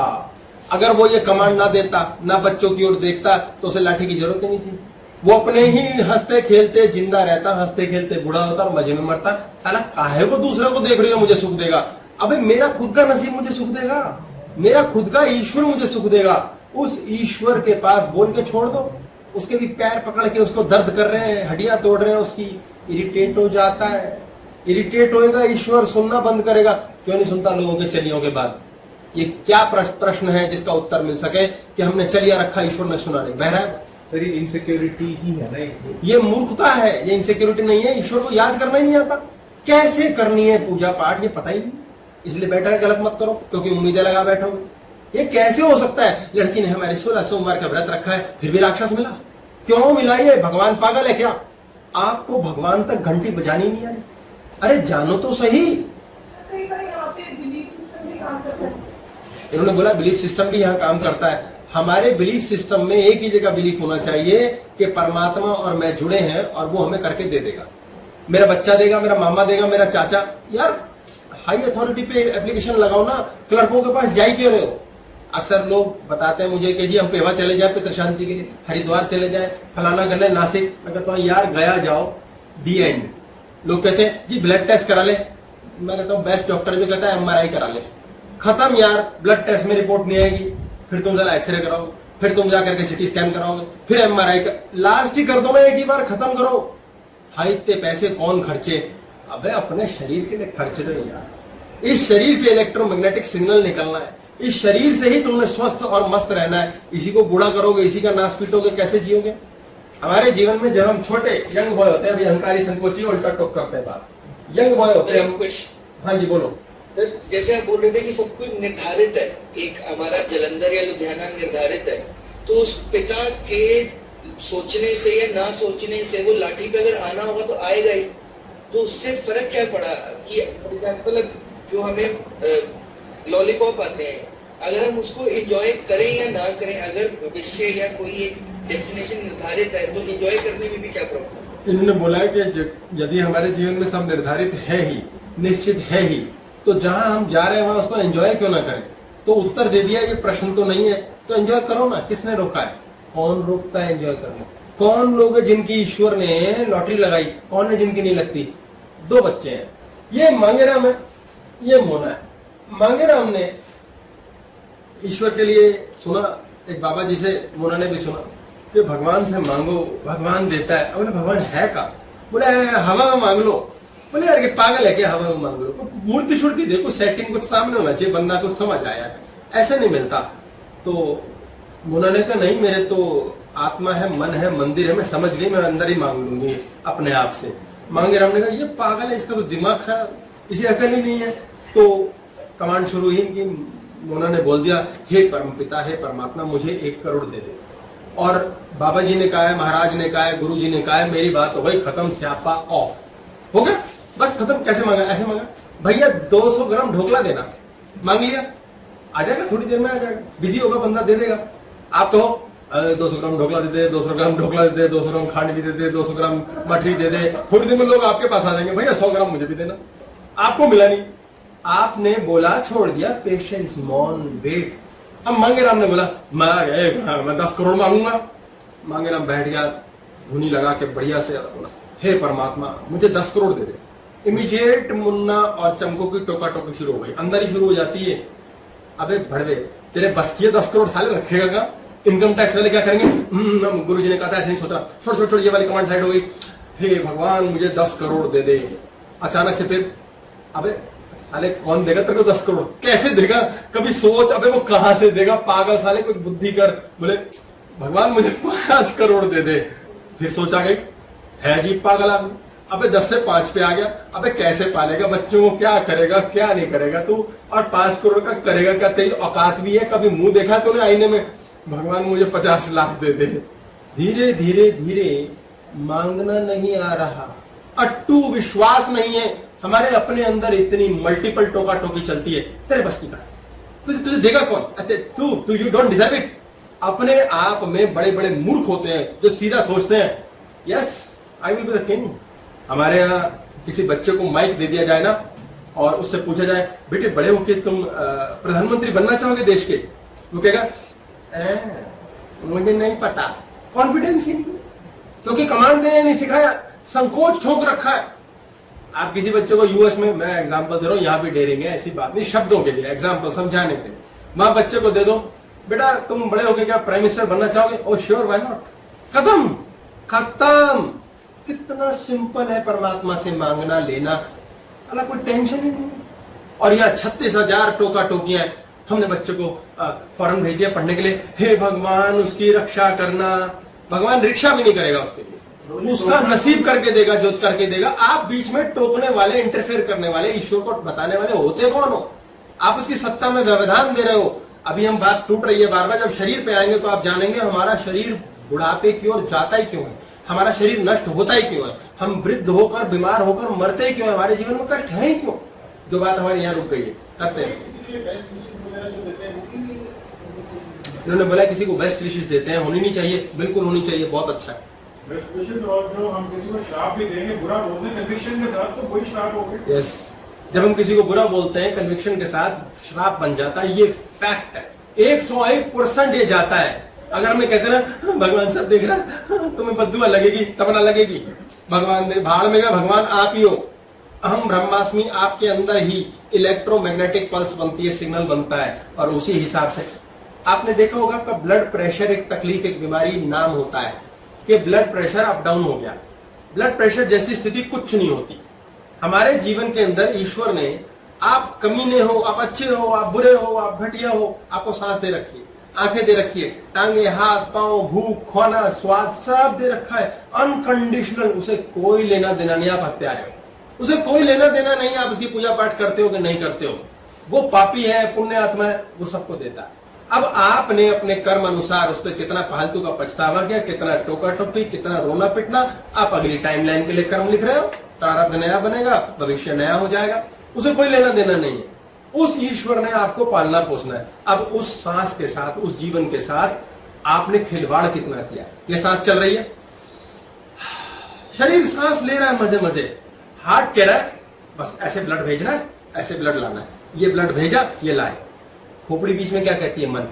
अगर वो ये कमांड ना देता, ना बच्चों की ओर देखता, तो उसे लाठी की जरूरत ही नहीं थी। वो अपने ही हंसते खेलते जिंदा रहता, हंसते खेलते बूढ़ा होता और मजे में मरता। साला काहे को दूसरे को देख रही हो मुझे सुख देगा? अबे मेरा खुद का नसीब मुझे सुख देगा, मेरा खुद का ईश्वर मुझे सुख देगा। उस ईश्वर के पास बोल के छोड़ दो। उसके भी पैर पकड़ के उसको दर्द कर रहे हैं, हड्डियां तोड़ रहे हैं उसकी, इरिटेट हो जाता है। इरिटेट होएगा, ईश्वर सुनना बंद करेगा। क्यों नहीं सुनता लोगों के चलियों के बाद? ये क्या प्रश्न है जिसका उत्तर मिल सके कि हमने चलिया रखा, ईश्वर ने सुना नहीं? बहरा है। सर ये इनसिक्योरिटी ही है ना ये मूर्खता है, ये इनसिक्योरिटी नहीं है। ईश्वर को याद करना ही नहीं आता, कैसे करनी है पूजा पाठ ये पता ही नहीं, इसलिए बैठा है गलत मत करो क्योंकि उम्मीदें लगा बैठोगे। ये कैसे हो सकता है? लड़की ने हमारे 16 सोमवार का व्रत रखा है फिर भी राक्षस मिला, क्यों मिला? ये भगवान पागल है क्या? आपको भगवान तक घंटी बजानी नहीं आई? अरे जानो तो सही। कई बार यहाँ पे बिलीफ सिस्टम भी काम करता है। इन्होंने बोला बिलीफ सिस्टम भी यहाँ काम करता है। हमारे बिलीफ सिस्टम में एक ही जगह बिलीफ होना चाहिए कि परमात्मा और मैं जुड़े हैं और वो हमें करके दे देगा। मेरा बच्चा देगा, मेरा मामा देगा, मेरा चाचा। यार हाई अथॉरिटी पे एप्लीकेशन लगाओ ना, क्लर्कों के पास जा ही क्यों रहे हो? अक्सर लोग बताते हैं मुझे कि जी हम पेवा चले जाए पितृ शांति के लिए, हरिद्वार चले जाए, फलाना कर ले, नासिक। मैं कहता हूँ यार गया जाओ, दी एंड। लोग कहते हैं जी ब्लड टेस्ट करा ले, मैं कहता हूँ बेस्ट डॉक्टर जो कहता है एमआरआई करा ले। खत्म यार, ब्लड टेस्ट में रिपोर्ट नहीं आएगी, फिर तुम जरा एक्सरे कराओगे, फिर तुम जाकर के सिटी स्कैन कराओगे, फिर एमआरआई लास्ट ही कर दो ना, एक ही बार खत्म करो। हाई इतने पैसे कौन खर्चे? अबे अपने शरीर के लिए खर्चे दो यार। इस शरीर से इलेक्ट्रोमैग्नेटिक सिग्नल निकलना है, इस शरीर से ही तुमने स्वस्थ और मस्त रहना है। इसी को बूढ़ा करोगे, इसी का नाश पीटोगे, कैसे जियोगे? हमारे जीवन में जब हम छोटे यंग बॉय होते हैं, अभी अहंकारी संकोची उल्टा टोक करते हैं बात, यंग बॉय होते हैं हम। हाँ जी बोलो। जैसे आप बोल रहे थे कि सब कुछ निर्धारित है, एक हमारा जलंधर या लुधियाना निर्धारित है, तो उस पिता के सोचने से या ना सोचने से वो लाठी पे अगर आना होगा तो आएगा ही। तो उससे फर्क क्या पड़ा कि फॉर एग्जाम्पल जो हमें लॉलीपॉप आते हैं, अगर हम उसको एंजॉय करें या ना करें, अगर भविष्य या कोई एक डेस्टिनेशन निर्धारित है तो एंजॉय करने में भी क्या प्रॉब्लम? इन्होंने बोला है कि यदि हमारे जीवन में सब निर्धारित है ही, निश्चित है ही, तो जहां हम जा रहे हैं वहां उसको एंजॉय क्यों ना करें? तो उत्तर दे दिया ये प्रश्न तो नहीं है, तो एंजॉय करो ना। किसने रोका है? कौन रोकता है एंजॉय करने? कौन लोग हैं जिनकी ईश्वर ने लॉटरी लगाई? कौन है जिनकी नहीं लगती? 2 बच्चे हैं, ये मांगेराम है, ये मोना है। मांगेराम ने ईश्वर के लिए सुना, एक बाबा जी से मोना ने भी सुना कि भगवान से मांगो, भगवान देता है। अब भगवान है का? बोले हवा में मांग लो। बोले यार पागल है क्या, हवा में मांग लो? मूर्ति शूर्ति देखो, सेटिंग कुछ सामने होना चाहिए, बंदा कुछ समझ आया, ऐसे नहीं मिलता। तो मोना ने कहा नहीं, मेरे तो आत्मा है, मन है, मंदिर है, मैं समझ गई, मैं अंदर ही मांग लूंगी अपने आप से। मांगेराम ने कहा ये पागल है, इसका तो दिमाग खराब, इसे अकल ही नहीं है। तो कमांड शुरू हुई कि मोना ने बोल दिया हे परमपिता, हे परमात्मा, मुझे 1 करोड़ दे दे। और बाबा जी ने कहा है, महाराज ने कहा है, गुरु जी ने कहा है, मेरी बात हो गई खत्म, स्यापा ऑफ हो गया, बस खत्म। कैसे मांगा? ऐसे मांगा भैया 200 ग्राम ढोकला देना, मांग लिया, आ जाएगा, थोड़ी देर में आ जाएगा, बिजी होगा बंदा, दे देगा। आप कहो 200 ग्राम ढोकला दे दे, 200 ग्राम ढोकला दे दे, 200 ग्राम खांड भी दे दे, 200 ग्राम मठरी दे दे, थोड़ी देर में लोग आपके पास आ जाएंगे, भैया 100 ग्राम मुझे भी देना। आपको मिला नहीं, आपने बोला, छोड़ दिया, पेशेंस, मौन, वेट। अब मांगेराम ने बोला मैं 10 करोड़ मांगूंगा। मांगेराम बैठ गया, धुनी लगा के बढ़िया से, हे परमात्मा मुझे 10 करोड़ दे दे। इमीडिएट मुन्ना और चमको की टोका टोकी शुरू हो गई, अंदर ही शुरू हो जाती है। अबे भड़वे, तेरे बस की 10 करोड़ साले रखेगा क्या? इनकम टैक्स वाले क्या करेंगे? गुरुजी ने कहा था ऐसे नहीं सोचा, छोड़ छोड़ छोड़, ये वाली कमांड साइड हो गई। हे भगवान मुझे 10 करोड़ दे दे। अचानक से फिर अबे साले कौन देगा तेरे को 10 करोड़? कैसे देगा? कभी सोच, अबे वो कहां से देगा? पागल साले, कुछ बुद्धि कर। बोले भगवान मुझे 5 करोड़ दे दे। फिर सोचा गई, है जी पागल आदमी। अबे 10 से 5 पे आ गया। अबे कैसे पालेगा बच्चों को? क्या करेगा, क्या नहीं करेगा तू? और 5 करोड़ का करेगा क्या? तेरी औकात भी है? कभी मुंह देखा तूने आईने में? भगवान मुझे 50 लाख दे दे। धीरे धीरे धीरे मांगना नहीं आ रहा, अट्टू विश्वास नहीं है। हमारे अपने अंदर इतनी मल्टीपल टोका टोकी चलती है, तेरे बस की का तुझे देगा कौन? तू यू डोंट डिजर्व इट। अपने आप में बड़े बड़े मूर्ख होते हैं जो सीधा सोचते हैं yes I will be the king. हमारे यहाँ किसी बच्चे को माइक दे दिया जाए ना और उससे पूछा जाए बेटे बड़े होके तुम प्रधानमंत्री बनना चाहोगे देश के? वो कहेगा मुझे नहीं पता। कॉन्फिडेंस ही नहीं, क्योंकि कमांड देने नहीं सिखाया, संकोच ठोक रखा है। आप किसी बच्चे को यूएस में, मैं एग्जांपल दे रहा हूं, यहाँ भी डेरेंगे, ऐसी बात नहीं, शब्दों के लिए एग्जांपल समझाने के लिए, वहां बच्चे को दे दो बेटा तुम बड़े होके क्या प्राइम मिनिस्टर बनना चाहोगे? ओ श्योर, व्हाई नॉट। खत्म खत्म। कितना सिंपल है परमात्मा से मांगना लेना, अला कोई टेंशन ही नहीं। और यह 36,000 टोका टोकियां, हमने बच्चे को फौरन भेज दिया पढ़ने के लिए, हे भगवान उसकी रक्षा करना। भगवान रक्षा भी नहीं करेगा उसके लिए, उसका नसीब करके देगा जो करके देगा। आप बीच में टोकने वाले, इंटरफेयर करने वाले, ईश्वर को बताने वाले होते कौन हो? आप उसकी सत्ता में व्यवधान दे रहे हो। अभी हम बात टूट रही है बार बार, जब शरीर पे आएंगे तो आप जानेंगे हमारा शरीर बुढ़ापे की ओर जाता ही क्यों है, हमारा शरीर नष्ट होता ही क्यों है, हम वृद्ध होकर बीमार होकर मरते ही क्यों है, हमारे जीवन में कष्ट है ही क्यों। जो बात हमारे यहाँ रुक गई है करते हैं। इन्होंने बोला किसी को बेस्ट विशेष देते हैं, होनी नहीं चाहिए, बिल्कुल होनी चाहिए, बहुत अच्छा है। बेस्ट विशेस, और जो हम किसी को श्राप भी देंगे, बुरा बोलते हैं कन्विक्शन के साथ, तो कोई श्राप हो गया। यस, जब हम किसी को बुरा बोलते हैं कन्विक्शन के साथ, श्राप बन जाता है। ये फैक्ट है, 101% ये जाता है। अगर मैं कहते ना भगवान सब देख रहा है, तुम्हें बद्दुआ लगेगी, तब ना लगेगी। भगवान दे भाड़ में गया, भगवान आप ही हो। अहम ब्रह्मास्मि, आपके अंदर ही इलेक्ट्रोमैग्नेटिक पल्स बनती है, सिग्नल बनता है, और उसी हिसाब से आपने देखा होगा आपका ब्लड प्रेशर एक तकलीफ, एक बीमारी नाम होता है कि ब्लड प्रेशर अप डाउन हो गया। ब्लड प्रेशर जैसी स्थिति कुछ नहीं होती। हमारे जीवन के अंदर ईश्वर ने, आप कमीने हो, आप अच्छे हो, आप बुरे हो, आप घटिया हो, आपको सांस दे रखी है, आंखें दे रखी है, टांगे, हाथ, पांव, भूख, खाना, स्वाद, सब दे रखा है अनकंडीशनल। उसे कोई लेना देना नहीं, आप हत्यारे हो, उसे कोई लेना देना नहीं, आप उसकी पूजा पाठ करते हो कि नहीं करते हो। वो पापी है, पुण्य आत्मा है, वो सबको देता है। अब आपने अपने कर्म अनुसार उस पर कितना फालतू का पछतावा किया, कितना टोका टोकी, कितना रोना पिटना, आप अगली टाइमलाइन के लिए कर्म लिख रहे हो। प्रारब्ध नया बनेगा, भविष्य नया हो जाएगा, उसे कोई लेना देना नहीं है। उस ईश्वर ने आपको पालना पोसना है। अब उस सांस के साथ, उस जीवन के साथ आपने खिलवाड़ कितना किया। ये सांस चल रही है, शरीर सांस ले रहा है मजे मजे, हार्ट कह रहा है बस ऐसे ब्लड भेजना है, ऐसे ब्लड लाना है, ये ब्लड भेजा, ये लाए। खोपड़ी बीच में क्या कहती है? मन।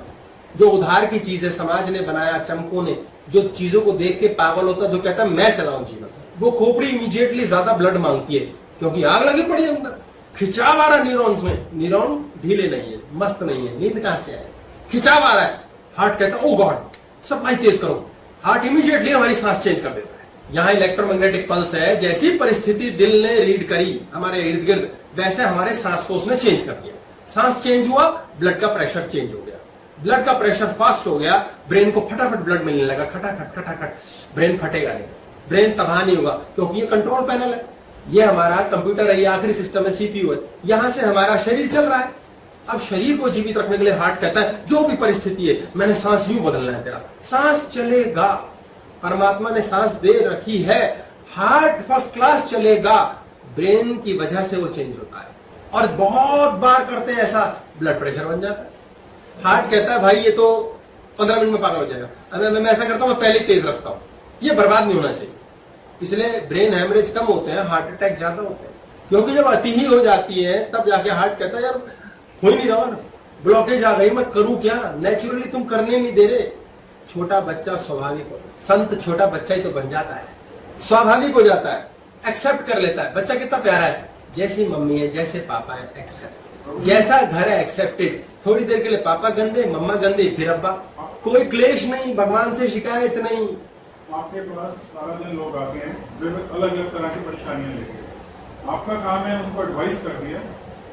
जो उधार की चीज है, समाज ने बनाया, चमकों ने, जो चीजों को देख के पागल होता है, जो कहता है मैं चलाऊं जीवन, वो खोपड़ी इमीडिएटली ज्यादा ब्लड मांगती है, क्योंकि आग लगी पड़ी है अंदर, खिंचाव आ रहा है न्यूरॉन्स में। न्यूरॉन ढीले नहीं है, मस्त नहीं है, नींद कहां से आए, खिंचाव आ रहा है। हार्ट कहता है ओ गॉड सप्लाई तेज करो, हार्ट इमीडिएटली हमारी सांस चेंज कर देता है। यहाँ इलेक्ट्रोमैग्नेटिक पल्स है, जैसी परिस्थिति दिल ने रीड करी हमारे इर्द गिर्द, वैसे हमारे सांस को उसने चेंज कर दिया। सांस चेंज हुआ, ब्लड का प्रेशर चेंज हो गया, ब्लड का प्रेशर फास्ट हो गया, ब्रेन को फटाफट ब्लड मिलने लगा, खटाखट खटाखट। ब्रेन फटेगा नहीं, ब्रेन तबाह नहीं होगा, क्योंकि ये कंट्रोल पैनल है, ये हमारा कंप्यूटर है, ये आखिरी सिस्टम है, सीपीयू है, यहां से हमारा शरीर चल रहा है। अब शरीर को जीवित रखने के लिए हार्ट कहता है जो भी परिस्थिति है, मैंने सांस यूं बदलना है तेरा, सांस चलेगा। परमात्मा ने सांस दे रखी है, हार्ट फर्स्ट क्लास चलेगा, ब्रेन की वजह से वो चेंज होता है। और बहुत बार करते हैं ऐसा, ब्लड प्रेशर बन जाता है। हार्ट कहता है भाई ये तो 15 मिनट में पागल हो जाएगा, अगर मैं ऐसा करता हूं, मैं पहले तेज रखता हूं, ये बर्बाद नहीं होना चाहिए। इसलिए ब्रेन हेमरेज कम होते हैं, हार्ट अटैक ज्यादा होते हैं, क्योंकि जब अति ही हो जाती है तब जाके हार्ट कहता है यार हो ही नहीं रहा ना, ब्लॉकेज आ गई, मैं करूं क्या, नेचुरली तुम करने नहीं दे रहे। छोटा बच्चा स्वाभाविक हो, संत छोटा बच्चा ही तो बन जाता है, स्वाभाविक हो जाता है, एक्सेप्ट कर लेता है। बच्चा कितना प्यारा है, जैसी मम्मी है, जैसे पापा है, एक्सेप्ट, जैसा घर है एक्सेप्टेड। थोड़ी देर के लिए पापा गंदे, मम्मा गंदे, फिर अब्बा, कोई क्लेश नहीं, भगवान से शिकायत नहीं। आपके पास सारा दिन लोग आते हैं, वे अलग अलग तरह की परेशानियां लेके, आपका काम है उनको एडवाइस कर दिया,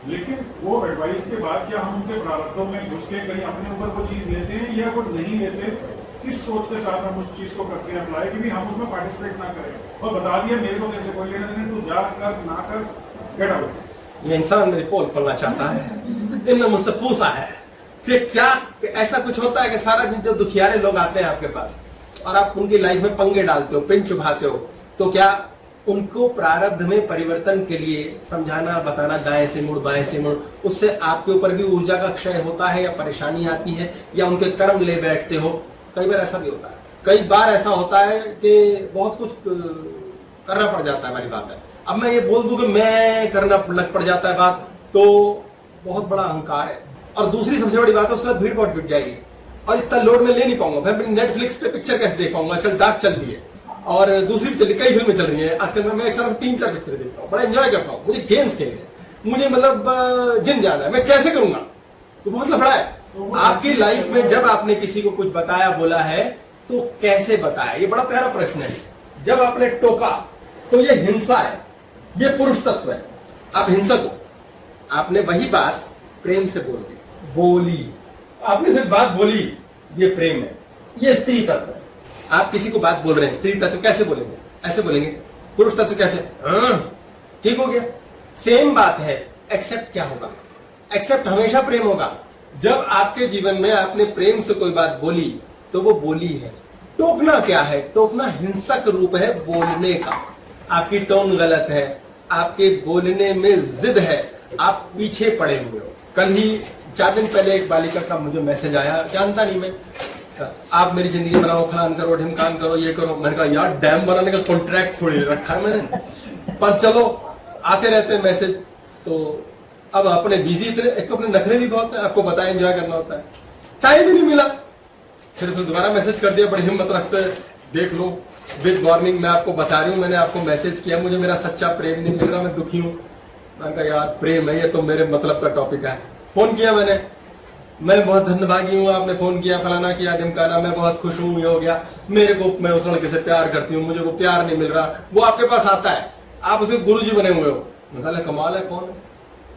लेकिन वो एडवाइस के बाद क्या हम उनके प्रारब्धों में घुस के कहीं अपने ऊपर वो चीज लेते हैं या वो नहीं लेते, किस सोच के साथ हम उस चीज को करते हैं अप्लाई, कि हम उसमें पार्टिसिपेट ना करें और बता दिया मेरे को तेरे से कोई लेना नहीं, तू जा कर ना कर, गेट आउट। ये इंसान मेरी पोल खोलना चाहता है, इन्होंने मुझसे पूछा है कि क्या ऐसा कुछ होता है कि सारा दिन जो दुखियारे लोग आते हैं आपके पास और आप उनकी लाइफ में पंगे डालते हो, पिन चुभाते हो, तो क्या उनको प्रारब्ध में परिवर्तन के लिए समझाना, बताना, दाएं से मुड़, बाएं से मुड़, उससे आपके ऊपर भी ऊर्जा का क्षय होता है या परेशानी आती है या उनके कर्म ले बैठते हो? कई बार ऐसा भी होता है, कई बार ऐसा होता है कि बहुत कुछ करना पड़ जाता है। हमारी बात है, अब मैं ये बोल दूं कि मैं करना लग पड़ जाता है बात, तो बहुत बड़ा अहंकार है। और दूसरी सबसे बड़ी बात है, उसके बाद भीड़ बहुत जुट जाएगी और इतना लोड में ले नहीं पाऊंगा, मैं नेटफ्लिक्स पे पिक्चर कैसे देख पाऊंगा। आजकल डार्क चल रही है और दूसरी भी चल रही, कई फिल्में चल रही है आजकल। मैं एक साथ 3-4 पिक्चर देखता हूँ, बड़ा एंजॉय करता हूँ। मुझे गेम्स खेलने, मुझे मतलब जिम जाना है, मैं कैसे करूंगा? तो बहुत लफड़ा है। आपकी लाइफ में जब आपने किसी को कुछ बताया, बोला है, तो कैसे बताया? ये बड़ा प्यारा प्रश्न है। जब आपने टोका तो ये हिंसा है, ये पुरुष तत्व है, आप हिंसक हो। आपने वही बात प्रेम से बोल दी, बोली, आपने सिर्फ बात बोली, ये प्रेम है, ये स्त्री तत्व है। आप किसी को बात बोल रहे हैं, स्त्री तत्व कैसे बोलेंगे? ऐसे बोलेंगे। पुरुष तत्व कैसे? ठीक हो गया। सेम बात है, एक्सेप्ट क्या होगा? एक्सेप्ट हमेशा प्रेम होगा। जब आपके जीवन में आपने प्रेम से कोई बात बोली तो वो बोली है। टोकना क्या है? टोकना हिंसक रूप है बोलने का। आपकी टोन गलत है, आपके बोलने में जिद है, आप पीछे पड़े हुए हो। कल ही 4 दिन पहले एक बालिका का मुझे मैसेज आया, जानता नहीं मैं, आप मेरी जिंदगी बनाओ, फलान करो, ढिमकान करो, ये करो। मैंने कहा यार डैम बनाने का कॉन्ट्रैक्ट थोड़ी रखा है मैंने, पर चलो आते रहते हैं मैसेज। तो अब अपने बिजी इतने, एक तो अपने नखरे भी बहुत है, आपको पता है एंजॉय करना होता है, टाइम ही नहीं मिला। फिर उसने दोबारा मैसेज कर दिया, बड़ी हिम्मत रखते हैं, देख लो विद वार्निंग मैं आपको बता रही हूँ, मैंने आपको मैसेज किया, मुझे मेरा सच्चा प्रेम नहीं मिल रहा, मैं दुखी हूँ। मैंने कहा यार प्रेम है ये तो मेरे मतलब का टॉपिक है। फोन किया मैंने, मैं बहुत धन्यवादी हूँ, आपने फोन किया, फलाना किया, ढिमकाना, मैं बहुत खुश हूँ, ये हो गया, मेरे को, मैं उस लड़के से प्यार करती हूँ, मुझे वो प्यार नहीं मिल रहा। वो आपके पास आता है, आप उसके गुरुजी बने हुए हो। मैं कहा कमाल है, कौन?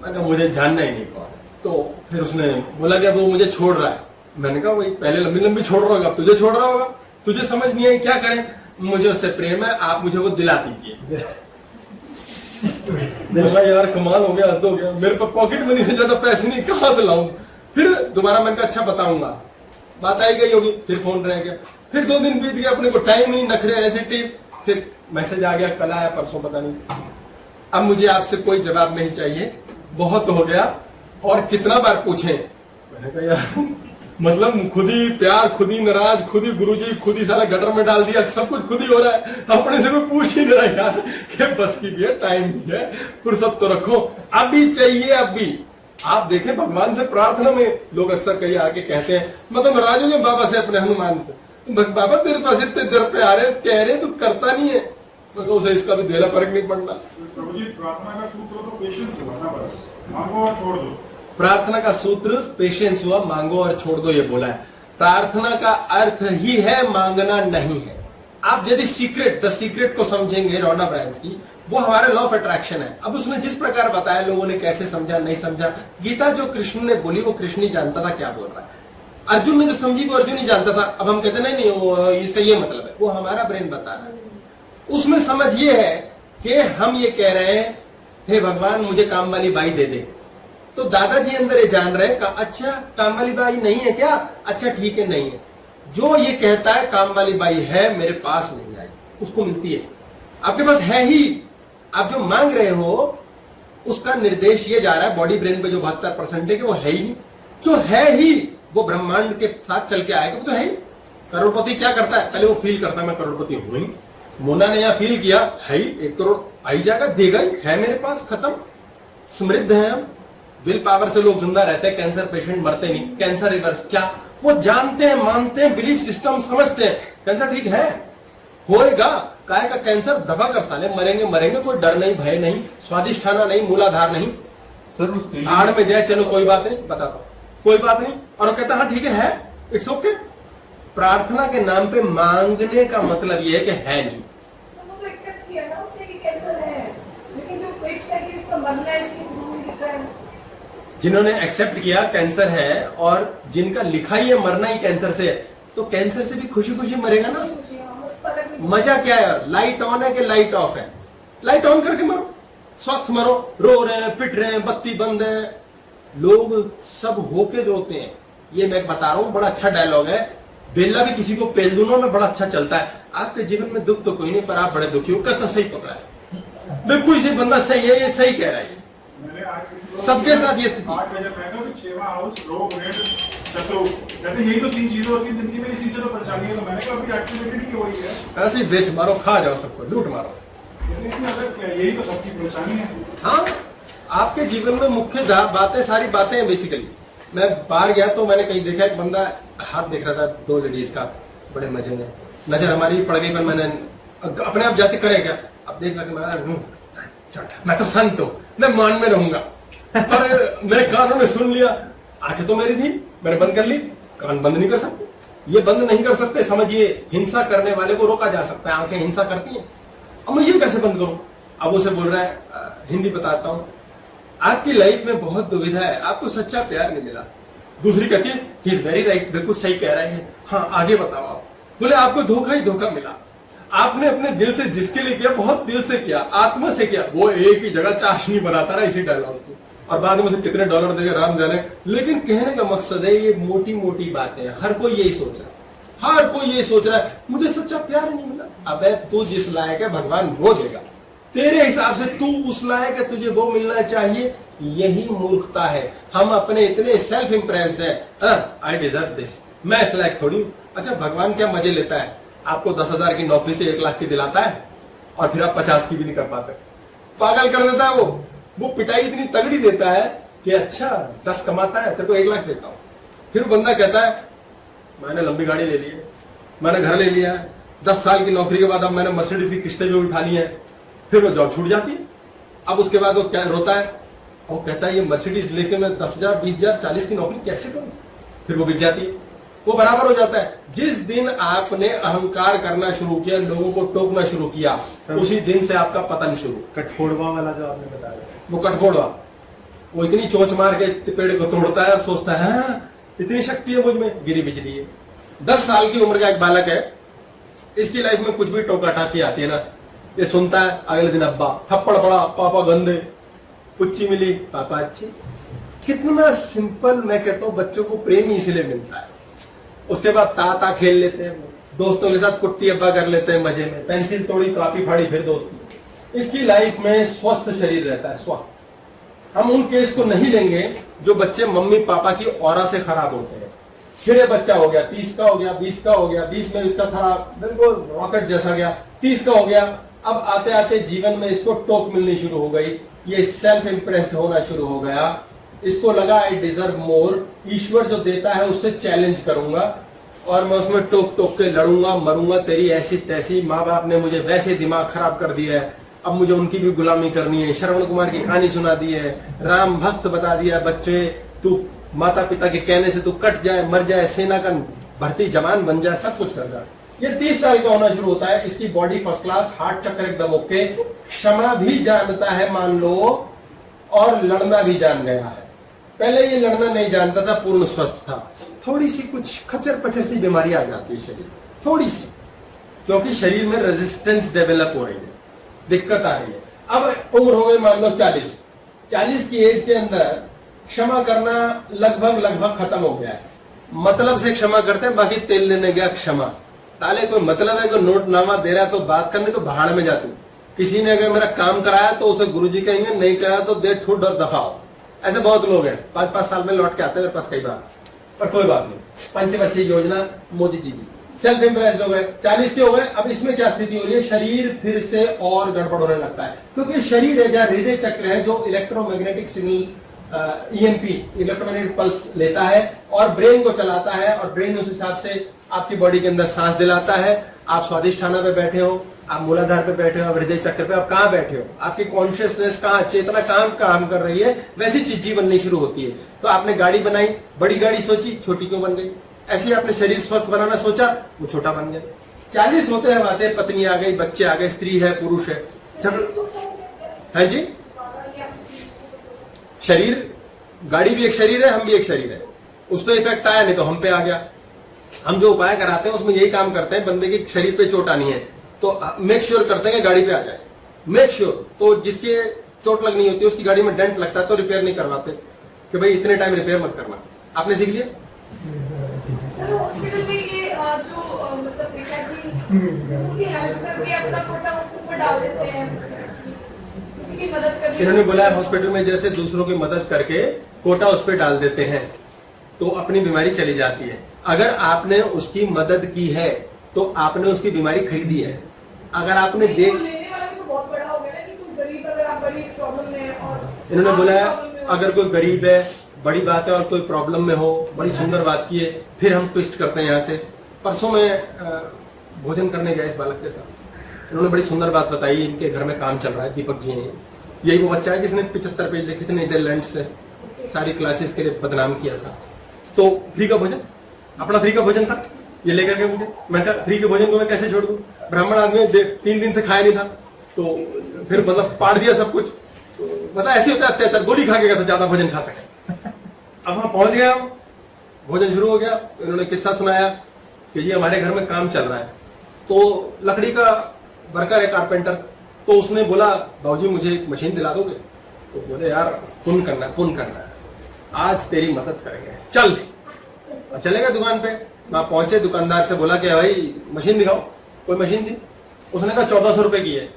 मैं कहा मुझे जानना ही नहीं कौन। तो फिर उसने बोला कि अब वो मुझे छोड़ रहा है। मैंने कहा वही पहले लंबी लंबी छोड़ रहा होगा, अब तुझे छोड़ रहा होगा, तुझे समझ नहीं आई, क्या करें? मुझे उससे प्रेम है, आप मुझे वो दिला दीजिए। बोला यार कमाल हो गया, हद हो गया, मेरे पास पॉकेट मनी से ज्यादा पैसे नहीं, कहां से लाऊं? फिर दोबारा मैंने कहा अच्छा बताऊंगा, बात आई गई होगी, फिर फोन रह गया, फिर 2 दिन बीत गया, अपने को टाइम नहीं, नखरे ऐसे टीज, फिर मैसेज आ गया, कल आया, परसों पता नहीं। अब मुझे आपसे कोई जवाब नहीं चाहिए, बहुत हो गया, और कितना बार पूछें? मैंने कहा यार मतलब खुद ही प्यार, खुद ही नाराज, खुद ही गुरुजी, खुद ही सारा गटर में डाल दिया, सब कुछ खुद ही हो रहा है, अपने से कोई पूछ ही नहीं रहा यार कि बस की भी है, टाइम भी है, फुर्सत तो रखो, अभी चाहिए, अभी। आप देखें भगवान से प्रार्थना में लोग अक्सर कहीं आके कहते हैं मैं तो नाराज हो गया बाबा से, अपने हनुमान से, बाबा तेरे पास इतने देर पे आ रहे, कह रहे तू करता नहीं है, मतलब उसे इसका भी देला फर्क नहीं पड़ना। प्रभु जी प्रार्थना का सूत्र तो पेशेंस हुआ ना, बस मांगो और छोड़ दो। प्रार्थना का सूत्र पेशेंस हुआ, मांगो और छोड़ दो, ये बोला है। प्रार्थना का अर्थ ही है मांगना नहीं है। आप यदि सीक्रेट, द सीक्रेट को समझेंगे रॉना ब्रायंस की, वो हमारा लॉ ऑफ अट्रैक्शन है। अब उसने जिस प्रकार बताया, लोगों ने कैसे समझा, नहीं समझा, गीता जो कृष्ण ने बोली वो कृष्ण ही जानता था क्या बोल रहा है। अर्जुन ने जो समझी वो अर्जुन ही जानता था। अब हम कहते नहीं वो इसका ये मतलब है, वो हमारा ब्रेन बता रहा है। उसमें समझ ये है कि हम ये कह रहे हैं हे भगवान मुझे काम वाली बाई दे दे, तो दादाजी अंदर ये जान रहे हैं अच्छा काम वाली बाई नहीं है क्या, अच्छा ठीक है नहीं है। जो ये कहता है काम वाली बाई है मेरे पास नहीं आई, उसको मिलती है, आपके पास है ही। आप जो मांग रहे हो उसका निर्देश ये जा रहा है बॉडी ब्रेन पे जो 72% है कि वो है ही नहीं। जो है ही वो ब्रह्मांड के साथ चल के आएगा, वो तो है ही। करोड़पति क्या करता है, पहले वो फील करता है मैं करोड़पति हूं ही। मोना ने यहां फील किया है ही, 1 करोड़ आई जाएगा, देगा ही, है मेरे पास, खत्म। समृद्ध है हम, विल पावर से लोग जिंदा रहते हैं, कैंसर पेशेंट मरते नहीं, कैंसर रिवर्स क्या, वो जानते हैं, मानते हैं, बिलीफ सिस्टम समझते हैं, कैंसर ठीक है, होएगा, काय का कैंसर दबा कर साले, मरेंगे मरेंगे, कोई डर नहीं, भय नहीं, स्वादिष्ठाना नहीं, मूलाधार नहीं, आड़ में जाए चलो कोई बात नहीं, बताता हूं कोई बात नहीं, और वो कहता हाँ ठीक है, इट्स ओके। प्रार्थना के नाम पे मांगने का मतलब ये है कि है नहीं। तो एक्सेप्ट किया ना उसने कि कैंसर है, लेकिन जो फिक्स है कि इसका मरना है, इसकी गुरु लिखा है। जिन्होंने एक्सेप्ट किया कैंसर है और जिनका लिखा ही है मरना ही कैंसर से, तो कैंसर से भी खुशी खुशी मरेगा ना। मजा क्या है यार, लाइट ऑन है कि लाइट ऑफ है, लाइट ऑन करके मरो, स्वस्थ मरो, रो रहे हैं, पिट रहे हैं, बत्ती बंद है, लोग सब होके रोते हैं। ये मैं बता रहा हूं, बड़ा अच्छा डायलॉग है, बेला भी किसी को पेल दूनो में बड़ा अच्छा चलता है। आपके जीवन में दुख तो कोई नहीं, पर आप बड़े दुखी हो, कहता सही पकड़ा है, बिल्कुल से बंदा सही है, ये सही कह रहा है। सबके साथ ये स्थिति। 8 बजे कि 6वां हाउस रोग ऋण शत्रु, कहते यही तो 3 चीजें होती है जिंदगी में, इसी से तो परेशानी है। तो मैंने कहा अभी एक्टिविटी की वही है, ऐसे ही बेच मारो, खा जाओ सबको, लूट मारो, यही तो सबकी परेशानी है। हाँ आपके जीवन में मुख्य बातें, सारी बातें हैं बेसिकली। मैं बाहर गया तो मैंने कहीं देखा, एक बंदा हाथ देख रहा था 2 लेडीज का, बड़े मजे में, नजर हमारी पड़ गई, पर मैंने अपने आप जाते करे क्या, अब देख लगा मैं तो संत हूं, मैं मान में रहूंगा, पर मेरे कानों ने सुन लिया, आंखें तो मेरी थी, मैंने बंद कर ली, कान बंद नहीं कर सकते, ये बंद नहीं कर सकते, समझिए हिंसा करने वाले को रोका जा सकता है, आंखें हिंसा करती हैं, अब मैं ये कैसे बंद करूं। अब उसे बोल रहा है, हिंदी बताता हूं, आपकी लाइफ में बहुत दुविधा है, आपको सच्चा प्यार नहीं मिला, दूसरी कहती है ही इज वेरी राइट, बिल्कुल सही कह रहे हैं, हाँ आगे बताओ आप। बोले आपको धोखा ही धोखा मिला, आपने अपने दिल से जिसके लिए किया बहुत दिल से किया, आत्मा से किया, वो एक ही जगह चाशनी बनाता रहा इसी डायलॉग को, और बाद में उसे कितने डॉलर देगा राम जाने। लेकिन कहने का मकसद है ये मोटी मोटी बातें, हर कोई यही सोच रहा है, हर कोई यही सोच रहा है मुझे सच्चा प्यार नहीं मिला। अबे तू जिस लायक है भगवान वो देगा, तेरे हिसाब से तू उस लायक है, तुझे वो मिलना चाहिए, यही मूर्खता है। हम अपने इतने सेल्फ इंप्रेस्ड है, आई डिजर्व दिस, मैं इस लायक थोड़ी हूं। अच्छा भगवान क्या मजे लेता है, आपको 10,000 की नौकरी से 1 लाख की दिलाता है और फिर आप 50 की भी नहीं कर पाते, पागल कर देता है वो पिटाई इतनी तगड़ी देता है कि अच्छा 10 कमाता है तेरे को 1 लाख देता हूं। फिर बंदा कहता है मैंने लंबी गाड़ी ले ली है, मैंने घर ले लिया है, 10 साल की नौकरी के बाद अब मैंने मर्सिडीज की किस्तें भी उठा ली है। फिर वो जॉब छूट जाती है। अब उसके बाद वो क्या रोता है, वो कहता है ये मर्सिडीज लेके मैं 10,000 20,000 40 की नौकरी कैसे करूं। फिर वो बिक जाती है, वो बराबर हो जाता है। जिस दिन आपने अहंकार करना शुरू किया, लोगों को टोकना शुरू किया, उसी दिन से आपका पतन शुरू। कठफोड़वा वाला जो आपने बताया, वो कठफोड़वा, वो इतनी चोंच मार के पेड़ को तोड़ता है और सोचता है हाँ, इतनी शक्ति है मुझ में, गिरी बिजली है। 10 साल की उम्र का एक बालक है, इसकी लाइफ में कुछ भी टोका टाकी आती है ना, ये सुनता है, अगले दिन अब्बा थप्पड़ पड़ा, पापा गंदे, पुच्ची मिली, पापा अच्छी। कितना सिंपल, मैं कहता हूं बच्चों को प्रेम ही इसलिए मिलता है। उसके बाद ताता खेल लेते हैं, दोस्तों के साथ कुट्टी अब्बा कर लेते हैं मजे में, पेंसिल तोड़ी कापी फाड़ी फिर दोस्ती। इसकी लाइफ में स्वस्थ शरीर रहता है, स्वस्थ। हम उन केस को नहीं लेंगे जो बच्चे मम्मी पापा की ऑरा से खराब होते हैं। फिर ये बच्चा हो गया 30 का हो गया, 20 का हो गया, 20 में इसका खराब बिल्कुल रॉकेट जैसा गया, 30 का हो गया। अब आते आते जीवन में इसको टोक मिलनी शुरू हो गई, ये सेल्फ इंप्रेस्ड होना शुरू हो गया। इसको लगा आई डिजर्व मोर, ईश्वर जो देता है उससे चैलेंज करूंगा और मैं उसमें टोक टोक के लड़ूंगा, मरूंगा, तेरी ऐसी तैसी, माँ बाप ने मुझे वैसे दिमाग खराब कर दिया है, अब मुझे उनकी भी गुलामी करनी है। श्रवण कुमार की कहानी सुना दी है, राम भक्त बता दिया, बच्चे तू माता पिता के कहने से तू कट जाए, मर जाए, सेना का भर्ती जवान बन जाए, सब कुछ कर जाए। ये 30 साल का होना शुरू होता है, इसकी बॉडी फर्स्ट क्लास, हार्ट चक्कर एकदम ओके, क्षमा भी जानता है मान लो, और लड़ना भी जान गया है। पहले ये लड़ना नहीं जानता था, पूर्ण स्वस्थ था। थोड़ी सी कुछ खचर पचर सी बीमारी आ जाती है शरीर, थोड़ी सी, क्योंकि शरीर में रेजिस्टेंस डेवलप हो रही है, दिक्कत आ रही है। अब उम्र हो गई मान लो 40 की एज के अंदर क्षमा करना लगभग खत्म हो गया है। मतलब से क्षमा करते हैं, बाकी तेल लेने गया क्षमा। साले कोई मतलब है, कोई नोटनामा दे रहा है तो बात करने तो भाड़ में जाती। किसी ने अगर मेरा काम कराया तो उसे गुरुजी कहेंगे, नहीं कराया तो दे ठूट और दफाओ। ऐसे बहुत लोग हैं, 5-5 साल में लौट के आते हैं मेरे पास कई बार, पर कोई बात नहीं। पंचवर्षीय योजना मोदी जी की, सेल्फ इंप्रेस्ड हो गए, 40 के हो गए। अब इसमें क्या स्थिति हो रही है, शरीर फिर से और गड़बड़ होने लगता है, क्योंकि शरीर है जहाँ हृदय चक्र है जो electromagnetic signal EMP electromagnetic pulse लेता है और ब्रेन को चलाता है, और ब्रेन उस हिसाब से आपकी बॉडी के अंदर सांस दिलाता है। आप स्वादिष्ठाना पे बैठे हो, आप मूलाधार पे बैठे हो, आप हृदय चक्र पे, आप कहाँ बैठे हो, आपकी कॉन्शियसनेस कहाँ, चेतना कहाँ काम कर रही है, वैसी चीजें बननी शुरू होती है। तो आपने गाड़ी बनाई, बड़ी गाड़ी सोची, छोटी क्यों बन गई। ऐसे ही आपने शरीर स्वस्थ बनाना सोचा, वो छोटा बन गया। 40 होते हैं बातें, पत्नी आ गई, बच्चे आ गए, स्त्री है, पुरुष है, है जी। शरीर, गाड़ी भी एक शरीर है, हम भी एक शरीर है। उस पर इफेक्ट आया, नहीं तो हम पे आ गया। हम जो उपाय कराते हैं उसमें यही काम करते हैं, बंदे के शरीर पे चोट आनी है तो मेक श्योर करते हैं कि गाड़ी पे आ जाए, मेक श्योर। तो जिसके चोट लगनी होती है उसकी गाड़ी में डेंट लगता है तो रिपेयर नहीं करवाते कि भाई इतने टाइम रिपेयर मत करना। आपने सीख लिया। सर हॉस्पिटल में ये जो मतलब उनकी हेल्प करके अपना कोटा उसके ऊपर डाल देते हैं, किसी की मदद करके। इन्होंने बोला हॉस्पिटल में जैसे दूसरों की मदद करके कोटा उस पर डाल देते हैं तो अपनी बीमारी चली जाती है। अगर आपने उसकी मदद की है तो आपने उसकी बीमारी खरीदी है। अगर आपने देख, लेने वाला भी तो बहुत बड़ा हो गया ना कि कोई गरीब, अगर आप बड़ी प्रॉब्लम में और इन्होंने बोला है अगर कोई गरीब है, बड़ी बात है, और कोई प्रॉब्लम में हो, बड़ी सुंदर बात की है। फिर हम ट्विस्ट करते हैं यहाँ से। परसों में भोजन करने गया इस बालक के साथ, इन्होंने बड़ी सुंदर बात बताई। इनके घर में काम चल रहा है, दीपक जी हैं, यही वो बच्चा है जिसने 75 पेज लिखे थे नीदरलैंड से, सारी क्लासेस के लिए बदनाम किया था। तो फ्री का भोजन, अपना फ्री का भोजन था, ये लेकर के मुझे, मैं कहा फ्री के भोजन को मैं कैसे छोड़ दूं। ब्राह्मण आदमी 3 दिन से खाया नहीं था, तो फिर मतलब पाड़ दिया सब कुछ। तो मतलब ऐसे होता है अत्याचार, गोली खा के गया था ज्यादा भोजन खा सके। अब हम पहुंच गए, हम भोजन शुरू हो गया। तो इन्होंने किस्सा सुनाया कि जी हमारे घर में काम चल रहा है, तो लकड़ी का वर्कर है कारपेंटर, तो उसने बोला बाबूजी मुझे एक मशीन दिला दोगे? तो बोले यार पुण्य करना है, आज तेरी मदद करेंगे, चल। और चले गए दुकान पे। वहां पहुंचे, दुकानदार से बोला कि भाई मशीन दिखाओ। कोई मशीन दी, उसने कहा 1400 रुपए की है।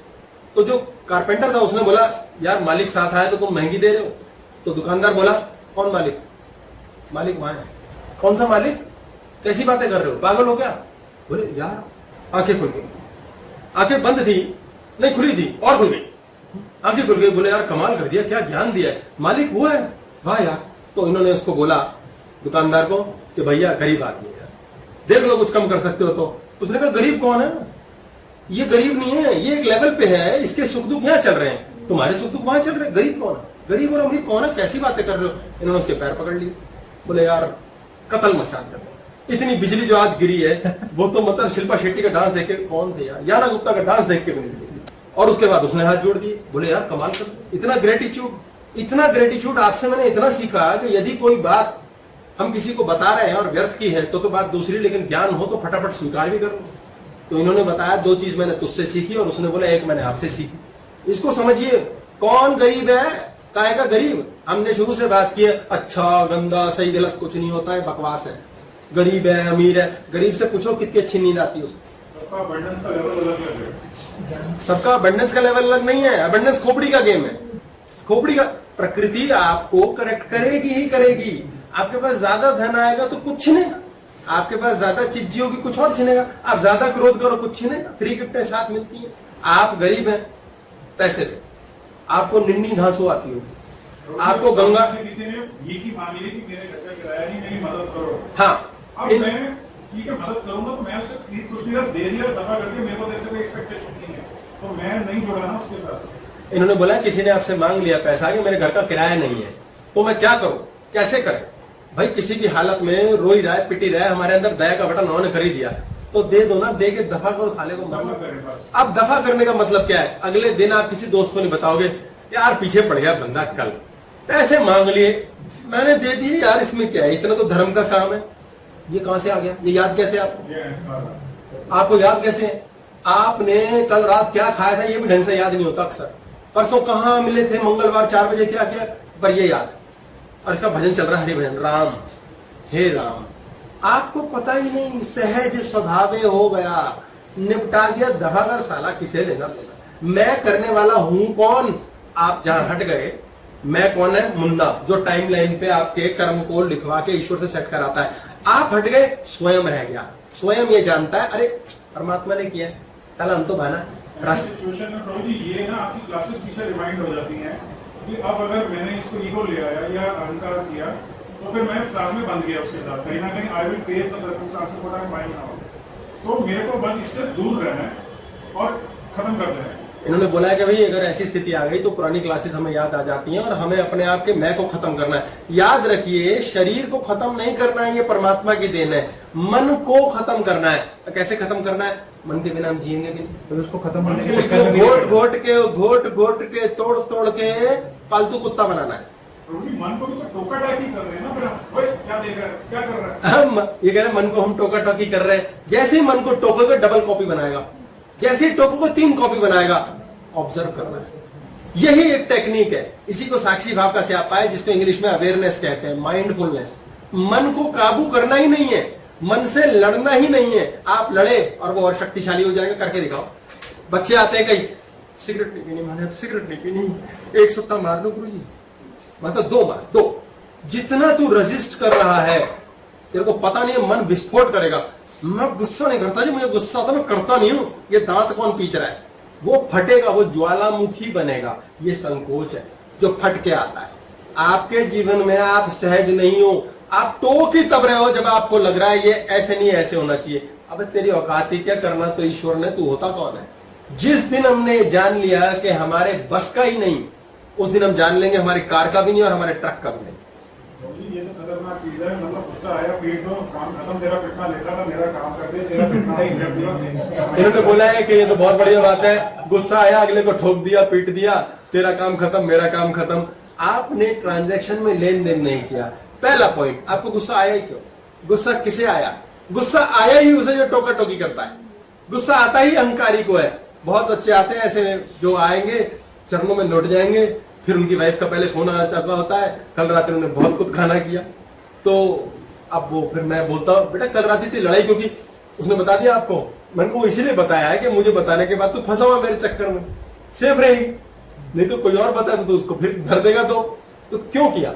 तो जो कारपेंटर था उसने बोला यार मालिक साथ आया तो तुम महंगी दे रहे हो। तो दुकानदार बोला कौन मालिक? मालिक वहां है। कौन सा मालिक? कैसी बातें कर रहे हो, पागल हो क्या? बोले यार आंखें खुल गई। आंखें बंद थी, नहीं खुली थी और खुल गई, आंखें खुल गई। बोले यार कमाल कर दिया, क्या ज्ञान दिया है, मालिक वो है, वाह यार। तो इन्होंने उसको बोला दुकानदार को कि भैया गरीब आदमी है, देख लो कुछ कम कर सकते हो तो। उसने कहा गरीब कौन है? ये गरीब नहीं है, ये एक लेवल पे है, इसके सुख दुख यहाँ चल रहे हैं, तुम्हारे सुख दुख वहां चल रहे हैं। गरीब कौन है? गरीब और अमीर कौन है? कैसी बातें कर रहे हो? इन्होंने उसके पैर पकड़ लिए। बोले यार कत्ल मचा दिया, इतनी बिजली जो आज गिरी है वो तो मतलब शिल्पा शेट्टी का डांस देख के, कौन थे यार, याना गुप्ता का डांस देख के भी नहीं गिरी। और उसके बाद उसने हाथ जोड़ दिए। बोले यार कमाल कर, इतना ग्रेटिट्यूड आपसे मैंने इतना सीखा कि यदि कोई बात हम किसी को बता रहे हैं और व्यर्थ की है तो बात दूसरी, लेकिन ज्ञान हो तो फटाफट स्वीकार भी करो। तो इन्होंने बताया 2 चीज मैंने तुझसे सीखी और उसने बोला 1 मैंने आपसे सीखी। इसको समझिए, कौन गरीब है, काहे का गरीब? हमने शुरू से बात की है, अच्छा गंदा सही गलत कुछ नहीं होता है, बकवास है। गरीब है अमीर है, गरीब से पूछो कितनी अच्छी नींद आती है उसे। सबका अबंडेंस का लेवल अलग है। सबका अबंडेंस का लेवल अलग नहीं है। अबंडेंस खोपड़ी का गेम है, खोपड़ी का। प्रकृति आपको करेक्ट करेगी ही करेगी। आपके पास ज्यादा धन आएगा तो कुछ छिनेगा, आपके पास ज्यादा चीजें होगी कुछ और छिनेगा, आप ज्यादा क्रोध करो कुछ छिनेगा। फ्री गिफ्टें साथ मिलती हैं। आप गरीब हैं पैसे से, आपको निन्नी धांसू आती होगी, आपको गंगा। किसी ने ये की मांग ली कि मेरे घर का किराया नहीं, मेरी मदद करो। हाँ अब मैं ठीक है मदद करूंगा, तो मैं उससे कुछ नहीं दे दिया, दफा कर दिया, मेरे को तेरे से कोई एक्सपेक्टेशन नहीं है, तो मैं नहीं जुड़ा ना उसके साथ। इन्होंने बोला किसी ने आपसे मांग लिया पैसा कि मेरे घर का किराया नहीं है, तो मैं क्या करूं, कैसे करें? भाई किसी की हालत में रोई रहा है, पिटी रहा है, हमारे अंदर दया का बटन उन्होंने कर ही दिया, तो दे दो ना, दे के दफा करो साले को। अब दफा करने का मतलब क्या है? अगले दिन आप किसी दोस्त को नहीं बताओगे यार पीछे पड़ गया बंदा, कल पैसे मांग लिए मैंने दे दिए यार, इसमें क्या है, इतना तो धर्म का काम है। ये कहां से आ गया? ये याद कैसे आपको याद कैसे? आपने कल रात क्या खाया था ये भी ढंग से याद नहीं होता अक्सर। परसों कहां मिले थे, मंगलवार 4 बजे क्या किया, पर ये याद। और इसका भजन चल रहा है, हरि भजन, राम हे राम। आपको पता ही नहीं, सहज स्वभावे हो गया, निपटा दिया, दफा कर साला, किसे लेना पड़ा। मैं करने वाला हूं कौन? आप जहां हट गए, मैं कौन है? मुन्ना, जो टाइम लाइन पे आपके कर्म को लिखवा के ईश्वर से सेट कराता है। आप हट गए, स्वयं रह गया। स्वयं ये जानता है अरे परमात्मा ने किया, साला हम तो बना। सिचुएशन में प्रभु जी ये ना आपकी क्लासेस पीछे रिमाइंड हो जाती हैं कि अब अगर मैंने इसको ईगो ले आया या अहंकार किया तो फिर मैं साथ में बंध गया उसके साथ, कहीं ना कहीं I will face the circumstances what I am finding out. तो मेरे को बस इससे दूर रहना है और खत्म कर देना है। इन्होंने बोला है कि भाई अगर ऐसी स्थिति आ गई तो पुरानी क्लासेस हमें याद आ जाती हैं और हमें अपने आप के मैं को खत्म करना है। याद रखिए, शरीर को खत्म नहीं करना है, ये परमात्मा की देन है। मन को खत्म करना है। कैसे खत्म करना है? मन के बिना हम जिएंगे भी नहीं। तो उसको खत्म होने के उसको घोट के तोड़ के पालतू कुत्ता बनाना है। मन को भी तो टोका टाकी कर रहे हैं ना, फिर क्या देख रहा है, क्या कर रहा है? हम ये कह रहे हैं मन को हम टोका टाकी कर रहे हैं। जैसे ही मन को टोकोगे डबल कॉपी बनाएगा, जैसे ही टोकोगे 3 कॉपी बनाएगा। ऑब्जर्व करना है, यही एक टेक्निक है। इसी को साक्षी भाव का स्यापा है, जिसको इंग्लिश में अवेयरनेस कहते हैं, माइंडफुलनेस। मन को काबू करना ही नहीं है, मन से लड़ना ही नहीं है। आप लड़े और वो और शक्तिशाली हो जाएगा। करके दिखाओ। बच्चे आते हैं कहीं, सिगरेट नहीं पीनी, मैंने सिगरेट नहीं पीनी, 1 सुट्टा मार लो गुरु जी, मतलब 2 मार, 2। जितना तू रेजिस्ट कर रहा है तेरे को पता नहीं है, मन विस्फोट करेगा। मैं गुस्सा नहीं करता जी, मुझे गुस्सा आता, मैं करता नहीं हूं। ये दांत कौन पीच रहा है? वो फटेगा, वो ज्वालामुखी बनेगा। ये संकोच है जो फट के आता है। आपके जीवन में आप सहज नहीं हो, आप टोक ही तब रहे हो जब आपको लग रहा है ये ऐसे नहीं, ऐसे होना चाहिए। अब तेरी औकात ही क्या, करना तो ईश्वर ने, तू होता कौन है? जिस दिन हमने जान लिया कि हमारे बस का ही नहीं, उस दिन हम जान लेंगे हमारी कार का भी नहीं और हमारे ट्रक का भी नहीं। ये तो खतरनाक चीज है। मतलब गुस्सा आया, पीट दो, काम खत्म, तेरा पिटना लेता था, मेरा काम कर दे, तेरा पिटना ही कर दिया। इन्होंने बोला है कि ये तो बहुत बढ़िया बात है, गुस्सा आया अगले को ठोक दिया, पीट दिया, तेरा काम खत्म, मेरा काम खत्म। आपने ट्रांजैक्शन में लेन देन नहीं किया। पहला पॉइंट, आपको गुस्सा आया ही क्यों? गुस्सा किसे आया? गुस्सा आया ही उसे जो टोका टोकी करता है। गुस्सा आता ही अहंकारी को है। बहुत बच्चे आते हैं ऐसे जो आएंगे, चरणों में लौट जाएंगे, फिर उनकी वाइफ का पहले फोन आना चुका होता है, कल रात उन्होंने बहुत कुछ खाना किया, तो अब वो फिर मैं बोलता हूँ बेटा कल रात थी लड़ाई क्योंकि उसने बता दिया आपको। मैंने को इसीलिए बताया है कि मुझे बताने के बाद तो फंसा हुआ मेरे चक्कर में, सेफ रहेगी, नहीं तो कोई और बताया तो उसको फिर धर देगा। तो क्यों किया?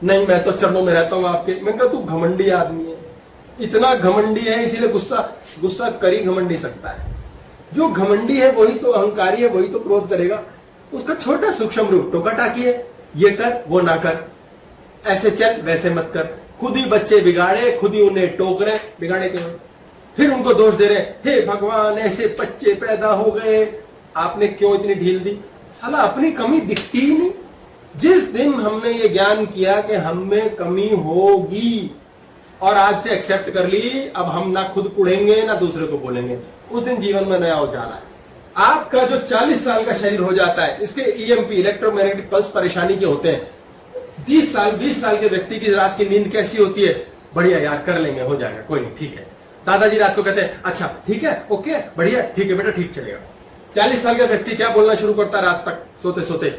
नहीं मैं तो चरणों में रहता हूँ आपके। मैंने कहा तू घमंडी आदमी है, इतना घमंडी है, इसीलिए गुस्सा कर ही घमंड नहीं सकता है। जो घमंडी है वही तो अहंकारी है, वही तो क्रोध करेगा। उसका छोटा सूक्ष्म रूप टोका टाकी है, ये कर वो ना कर, ऐसे चल वैसे मत कर। खुद ही बच्चे बिगाड़े, खुद ही उन्हें टोक रहे, बिगाड़े क्यों? फिर उनको दोष दे रहे, हे भगवान ऐसे बच्चे पैदा हो गए, आपने क्यों इतनी ढील दी? साला अपनी कमी दिखती ही नहीं। जिस दिन हमने ये ज्ञान किया कि हम में कमी होगी और आज से एक्सेप्ट कर ली, अब हम ना खुद कुढ़ेंगे ना दूसरे को बोलेंगे, उस दिन जीवन में नया उजाला है। आपका जो 40 साल का शरीर हो जाता है, इसके ईएमपी इलेक्ट्रोमैग्नेटिक पल्स परेशानी के होते हैं। 20 साल के व्यक्ति की रात की नींद कैसी होती है? बढ़िया यार, कर लेंगे, हो जाएगा, कोई नहीं, ठीक है। दादाजी रात को कहते हैं अच्छा ठीक है, ओके बढ़िया, ठीक है बेटा, ठीक चलेगा। 40 साल का व्यक्ति क्या बोलना शुरू करता है रात तक सोते सोते?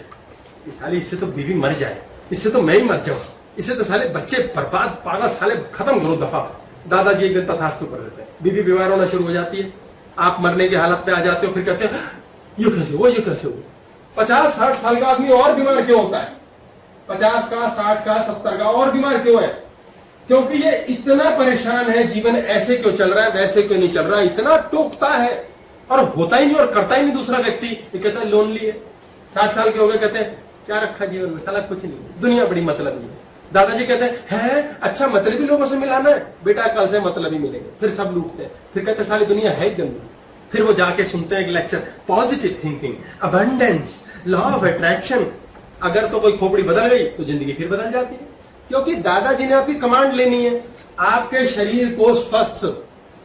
साले इससे तो बीवी मर जाए, इससे तो मैं ही मर जाऊं, इससे तो साले बच्चे बर्बाद, पागल, साले खत्म करो दफा। दादाजी एक दिन तथास्तु कर देते हैं, बीवी बीमार होना शुरू हो जाती है, आप मरने की हालत में आ जाते हो, फिर कहते हैं ये कैसे हुआ, ये कैसे हुआ? 50-60 साल का आदमी और बीमार क्यों होता है? 50 का, 60 का, 70 का और बीमार क्यों है? क्योंकि ये इतना परेशान है, जीवन ऐसे क्यों चल रहा है, वैसे क्यों नहीं चल रहा है, इतना टोकता है और होता ही नहीं और करता ही नहीं दूसरा व्यक्ति। ये कहता है लोनली है। 60 साल के हो गए, कहते हैं क्या रखा जीवन में, साला कुछ नहीं, दुनिया बड़ी मतलबी है। दादाजी कहते हैं अच्छा मतलबी लोगों से मिलाना है, बेटा कल से मतलबी मिलेंगे, फिर सब लूटते हैं, फिर कहते हैं सारी दुनिया है गंदी। फिर वो जाके सुनते हैं एक lecture, positive thinking, abundance, law of attraction. अगर तो कोई खोपड़ी बदल गई तो जिंदगी फिर बदल जाती है, क्योंकि दादाजी ने आपकी कमांड लेनी है। आपके शरीर को स्वस्थ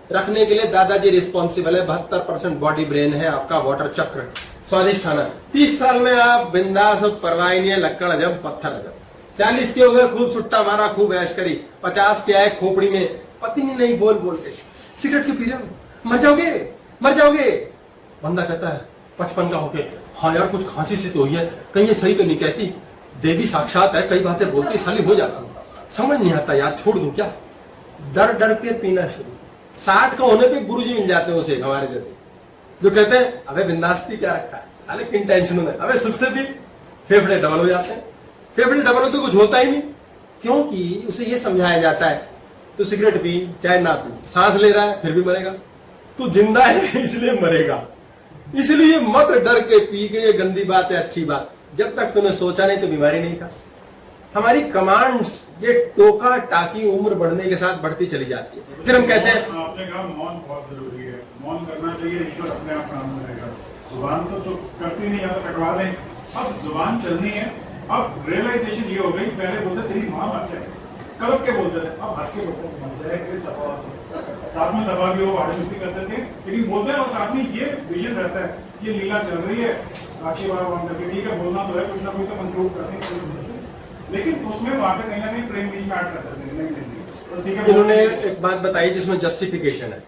रखने के लिए दादाजी रिस्पॉन्सिबल है। 72% बॉडी ब्रेन है आपका, वाटर चक्र, स्वादिष्ट खाना। 30 साल में आप बिंदास, परवाह नहीं है, लक्कड़ अजब पत्थर अजब। 40 के हो गए, खूब सुट्टा मारा, खूब ऐश करी। 50 के आए खोपड़ी में, पति नहीं बोल के सिगरेट क्यों पी रहे हो, मर जाओगे मर जाओगे। बंदा कहता है 55 का होके, हाँ यार कुछ खांसी सी तो हुई है, कहीं ये सही तो नहीं कहती, देवी साक्षात है, कई बातें बोलती साली हो जाती है, समझ नहीं आता यार, छोड़ दूं क्या? डर डर के पीना शुरू। 60 का होने पे गुरुजी मिल जाते हैं उसे, हमारे जैसे, जो कहते हैं अबे बिंदास की क्या रखा है, साले किन टेंशनों में, अबे सुख से भी फेफड़े डबल हो जाते हैं। फेफड़े डबल हो तो कुछ होता ही नहीं, क्योंकि उसे ये समझाया जाता है तू सिगरेट पी चाहे ना पी, सांस ले रहा है फिर भी मरेगा, तू जिंदा है इसलिए मरेगा, इसलिए मत डर के पी के। ये गंदी बात है, अच्छी बात, जब तक तूने सोचा नहीं तो बीमारी नहीं था। हमारी कमांड्स ये टोका टाकी उम्र बढ़ने के साथ बढ़ती चली जाती है। फिर हम कहते हैं आपने कहा मौन बहुत जरूरी है, मौन करना चाहिए, ईश्वर अपने आप काम करेगा। जुबान तो चुप करती नहीं, या तो कटवा दें। अब जुबान चलनी है। अब रियलाइजेशन ये हो गई, पहले बोलते तेरी माँ मर जाए, कब के बोलते थे, अब हंस के बोलते मर जाए, साथ में दबा भी हो, आड़ती करते थे, लेकिन बोलते हैं और साथ में ये विजन रहता है, ये लीला चल रही है, साक्षी बाबा करके, ठीक है बोलना तो है, कुछ ना कुछ तो कंट्रोल करने की, लेकिन उसमें वहां पे कहीं ना कहीं प्रेम बीच में ऐड कर देते हैं। इन्होंने एक बात बताई जिसमें जस्टिफिकेशन है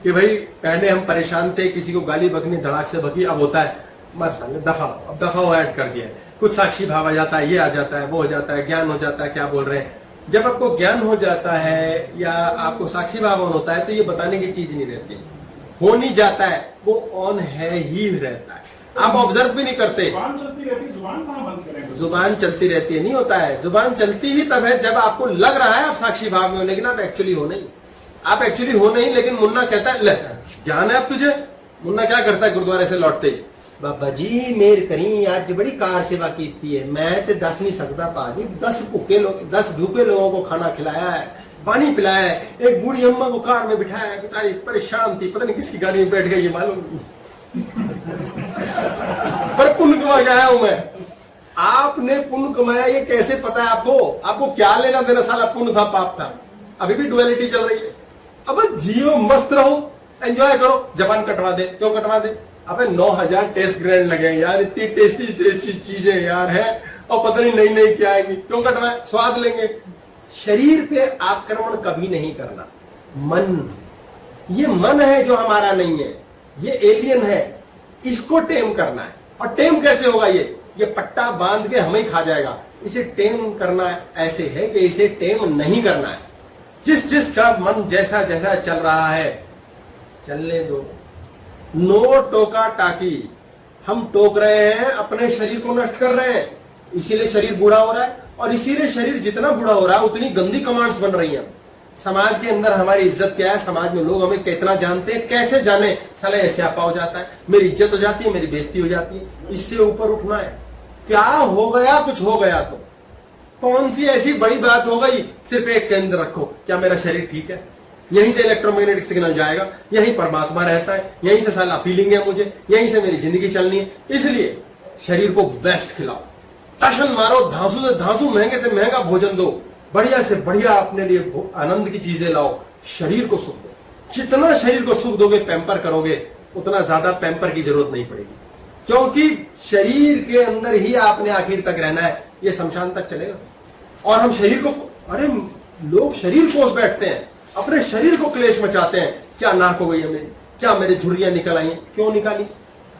कि भाई पहले हम परेशान थे, किसी को गाली बकनी धड़ाक से बकी, अब होता है मर साले दफा, अब दफा वो ऐड कर दिया है, कुछ साक्षी भाव आ जाता है, ये आ जाता है, वो हो जाता है, ज्ञान हो जाता है, क्या बोल रहे हैं। जब आपको ज्ञान हो जाता है या आपको साक्षी भाव ऑन होता है तो ये बताने की चीज नहीं रहती, हो नहीं जाता है, वो ऑन है ही रहता है, आप ऑब्जर्व भी नहीं करते। जुबान चलती रहती है, जुबान कहाँ बंद करें? जुबान चलती रहती है, नहीं होता है। जुबान चलती ही तब है जब आपको लग रहा है आप साक्षी भाव में हो, लेकिन आप एक्चुअली हो नहीं, आप एक्चुअली हो नहीं। लेकिन मुन्ना कहता है ले ज्ञान है अब तुझे। मुन्ना क्या करता है गुरुद्वारे से लौटते ही, बाबा जी मेर करी, आज बड़ी कार सेवा की है, मैं तो दस नहीं सकता पाजी, 10 भूखे लोगों को खाना खिलाया है, पानी पिलाया है, एक बूढ़ी अम्मा को कार में बिठाया है, बेचारी परेशान थी, पता नहीं किसकी गाड़ी में बैठ गई ये मालूम पर पुण्य कमा के आया हूं मैं। आपने पुण्य कमाया, ये कैसे पता है आपको? आपको क्या लेना देना, साला पुण्य था पाप था? अभी भी डुअलिटी चल रही है। अब जियो, मस्त रहो, एंजॉय करो, जबान कटवा दे, क्यों कटवा दे? अबे 9000 टेस्ट ग्रैंड लगे यार, इतनी टेस्टी टेस्टी चीजें यार है, और पता नहीं नई नई क्या आएंगी, क्यों कटवाए? स्वाद लेंगे, शरीर पे आक्रमण कभी नहीं करना। मन, ये मन है जो हमारा नहीं है, ये एलियन है, इसको टेम करना है। और टेम कैसे होगा? ये पट्टा बांध के हमें खा जाएगा। इसे टेम करना ऐसे है कि इसे टेम नहीं करना है। जिस का मन जैसा जैसा चल रहा है चलने दो, नो टोका टाकी। हम टोक रहे हैं, अपने शरीर को नष्ट कर रहे हैं, इसीलिए शरीर बूढ़ा हो रहा है। और इसीलिए शरीर जितना बूढ़ा हो रहा है उतनी गंदी कमांड्स बन रही हैं। समाज के अंदर हमारी इज्जत क्या है, समाज में लोग हमें कितना जानते हैं, कैसे जाने, साले ऐसे आपा हो जाता है, मेरी इज्जत हो जाती है, मेरी बेइज्जती हो जाती है। इससे ऊपर उठना है। क्या हो गया? कुछ हो गया तो कौन सी ऐसी बड़ी बात हो गई? सिर्फ एक केंद्र रखो, क्या मेरा शरीर ठीक है? यहीं से इलेक्ट्रोमैग्नेटिक सिग्नल जाएगा, यहीं परमात्मा रहता है, यहीं से साला फीलिंग है मुझे, यहीं से मेरी जिंदगी चलनी है। इसलिए शरीर को बेस्ट खिलाओ, टशन मारो, धांसू से धांसू, महंगे से महंगा भोजन दो, बढ़िया से बढ़िया अपने लिए आनंद की चीजें लाओ, शरीर को सुख दो। जितना शरीर को सुख दोगे, पैम्पर करोगे, उतना ज्यादा पैम्पर की जरूरत नहीं पड़ेगी। क्योंकि शरीर के अंदर ही आपने आखिर तक रहना है, ये शमशान तक चलेगा। और हम शरीर को, अरे लोग शरीर कोस बैठते हैं, अपने शरीर को क्लेश मचाते हैं। क्या नाक हो गई है मेरी, क्या मेरे झुर्रियां निकल आई हैं? क्यों निकाली?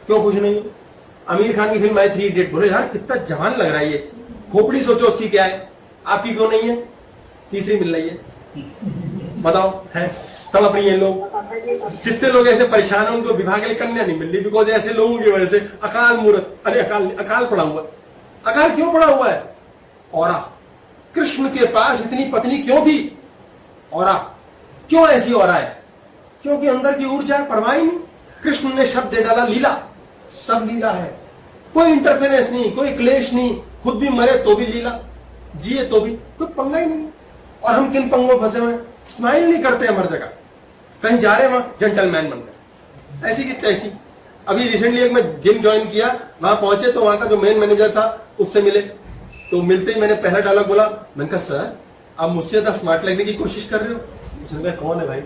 क्यों कुछ नहीं? आमिर खान की फिल्म आई 3 इडियट, बोले यार कितना जवान लग रहा है ये, खोपड़ी सोचो उसकी क्या है, आपकी क्यों नहीं है? तीसरी मिल रही है, बताओ है तब अपनी। ये लोग, कितने लोग ऐसे परेशान हैं, उनको विवाह के लिए कन्या नहीं मिल रही, बिकॉज ऐसे लोगों की वजह से अकाल मूर्त, अरे अकाल पड़ा हुआ। अकाल क्यों पड़ा हुआ है? औरा, कृष्ण के पास इतनी पत्नी क्यों थी? औरा, क्यों ऐसी औरा है? क्योंकि अंदर की ऊर्जा परवाह ही नहीं। कृष्ण ने शब्द दे डाला, लीला, सब लीला है, कोई इंटरफेरेंस नहीं, कोई क्लेश नहीं, खुद भी मरे तो भी लीला, जिए तो भी, कोई पंगा ही नहीं। और हम किन पंगों फंसे हुए? स्माइल नहीं करते हम हर जगह, कहीं जा रहे हैं वहां जेंटलमैन बन गए, ऐसी की तैसी। अभी रिसेंटली एक मैं जिम ज्वाइन किया, वहां पहुंचे तो वहां का जो मेन मैनेजर था उससे मिले, तो मिलते ही मैंने पहला डायलॉग बोला, मैंने कहा सर आप मुझसे ज्यादा स्मार्ट लगने की कोशिश कर रहे हो? उसने कहा कौन है भाई?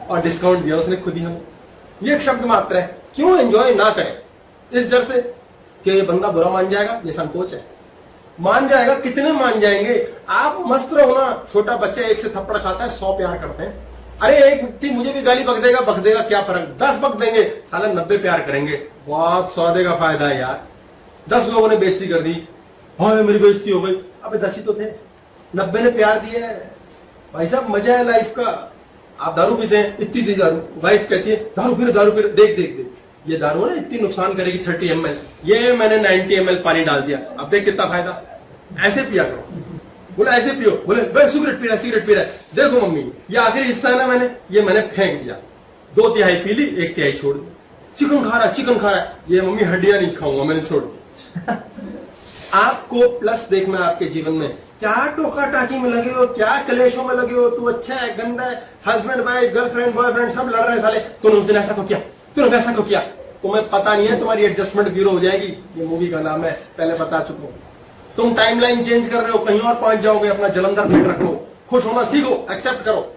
और डिस्काउंट दिया उसने खुद ही हमें। ये एक शब्द मात्र है। क्यों एंजॉय ना करें? इस डर से कि ये बंदा बुरा मान जाएगा, ये संकोच है। मान जाएगा, कितने मान जाएंगे? आप मस्त रहो ना। छोटा बच्चा एक से थप्पड़ खाता है, 100 प्यार करते हैं। अरे एक व्यक्ति मुझे भी गाली बक देगा क्या फर्क, 10 बक देंगे, साला 90 प्यार करेंगे। बहुत सौदे का फायदा है यार। 10 लोगों ने बेइज्जती कर दी, हाँ मेरी बेइज्जती हो गई, अबे 10 ही तो थे, 90 ने प्यार दिया है। भाई साहब मजा है लाइफ का। आप दारू पीते हैं, इतनी दी दारू, वाइफ कहती है दारू पी लो, देख ये दारू है इतनी नुकसान करेगी 30 ml, ये मैंने 90 ml पानी डाल दिया, अब देख कितना फायदा। ऐसे पिया करो। बोले ऐसे पियो, बोले सिगरेट पी रहा है, देखो मम्मी ये आखिरी हिस्सा है ना, ये मैंने फेंक दिया, 2/3 पी ली, 1/3 छोड़ दी। चिकन खा रहा है, ये मम्मी हड्डियां नहीं खाऊंगा, मैंने छोड़ दी। आपको प्लस देखना आपके जीवन में, क्या टोका टाकी में लगे हो, क्या क्लेशों में लगे हो, तू अच्छा है गंदा है, हस्बैंड वाइफ गर्लफ्रेंड बॉयफ्रेंड सब लड़ रहे हैं साले, तूने उस दिन ऐसा क्यों किया, तूने वैसा क्यों किया, तुम्हें पता नहीं है, तुम्हारी एडजस्टमेंट जीरो हो जाएगी। ये मूवी का नाम है, पहले बता चुका हूं। तुम टाइमलाइन चेंज कर रहे हो, कहीं और पहुंच जाओगे, अपना जलंधर फिट रखो, खुश होना सीखो, एक्सेप्ट करो।